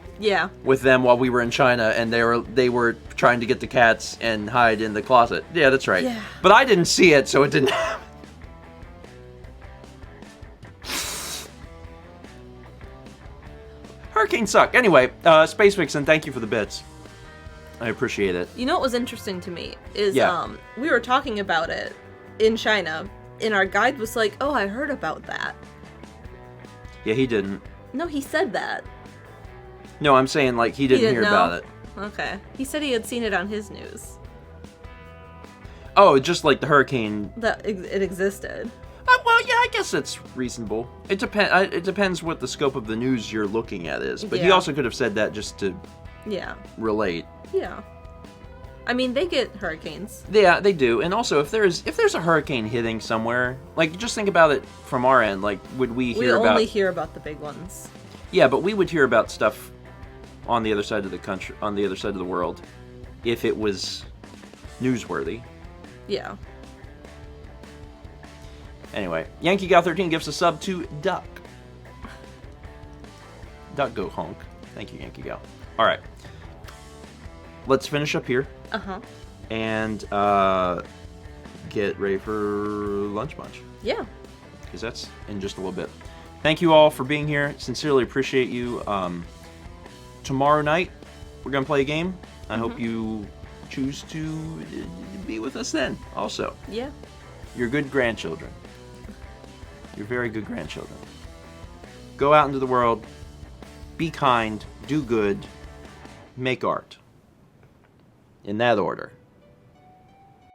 with them while we were in China, and they were trying to get the cats and hide in the closet. Yeah, that's right. Yeah. But I didn't see it, so it didn't happen. Hurricanes suck. Anyway, Space Vixen, thank you for the bits. I appreciate it. You know what was interesting to me is we were talking about it in China, and our guide was like, "Oh, I heard about that." Yeah, he didn't. No, he said that. No, I'm saying like he didn't hear about it. Okay. He said he had seen it on his news. Oh, just like the hurricane. That it existed. Well, yeah, I guess it's reasonable. It depends what the scope of the news you're looking at is. But he also could have said that just to relate. Yeah. I mean, they get hurricanes. Yeah, they do. And also, if there's a hurricane hitting somewhere, like, just think about it from our end. Like, would we hear about... We only hear about the big ones. Yeah, but we would hear about stuff on the other side of the country, on the other side of the world, if it was newsworthy. Yeah. Anyway, Yankee Gal 13 gives a sub to Duck. Duck go honk. Thank you, Yankee Gal. All right. Let's finish up here. And get ready for Lunch Bunch. Yeah. Because that's in just a little bit. Thank you all for being here. Sincerely appreciate you. Tomorrow night, we're going to play a game. I hope you choose to be with us then also. Yeah. You're good grandchildren. You're very good grandchildren. Go out into the world. Be kind. Do good. Make art. In that order.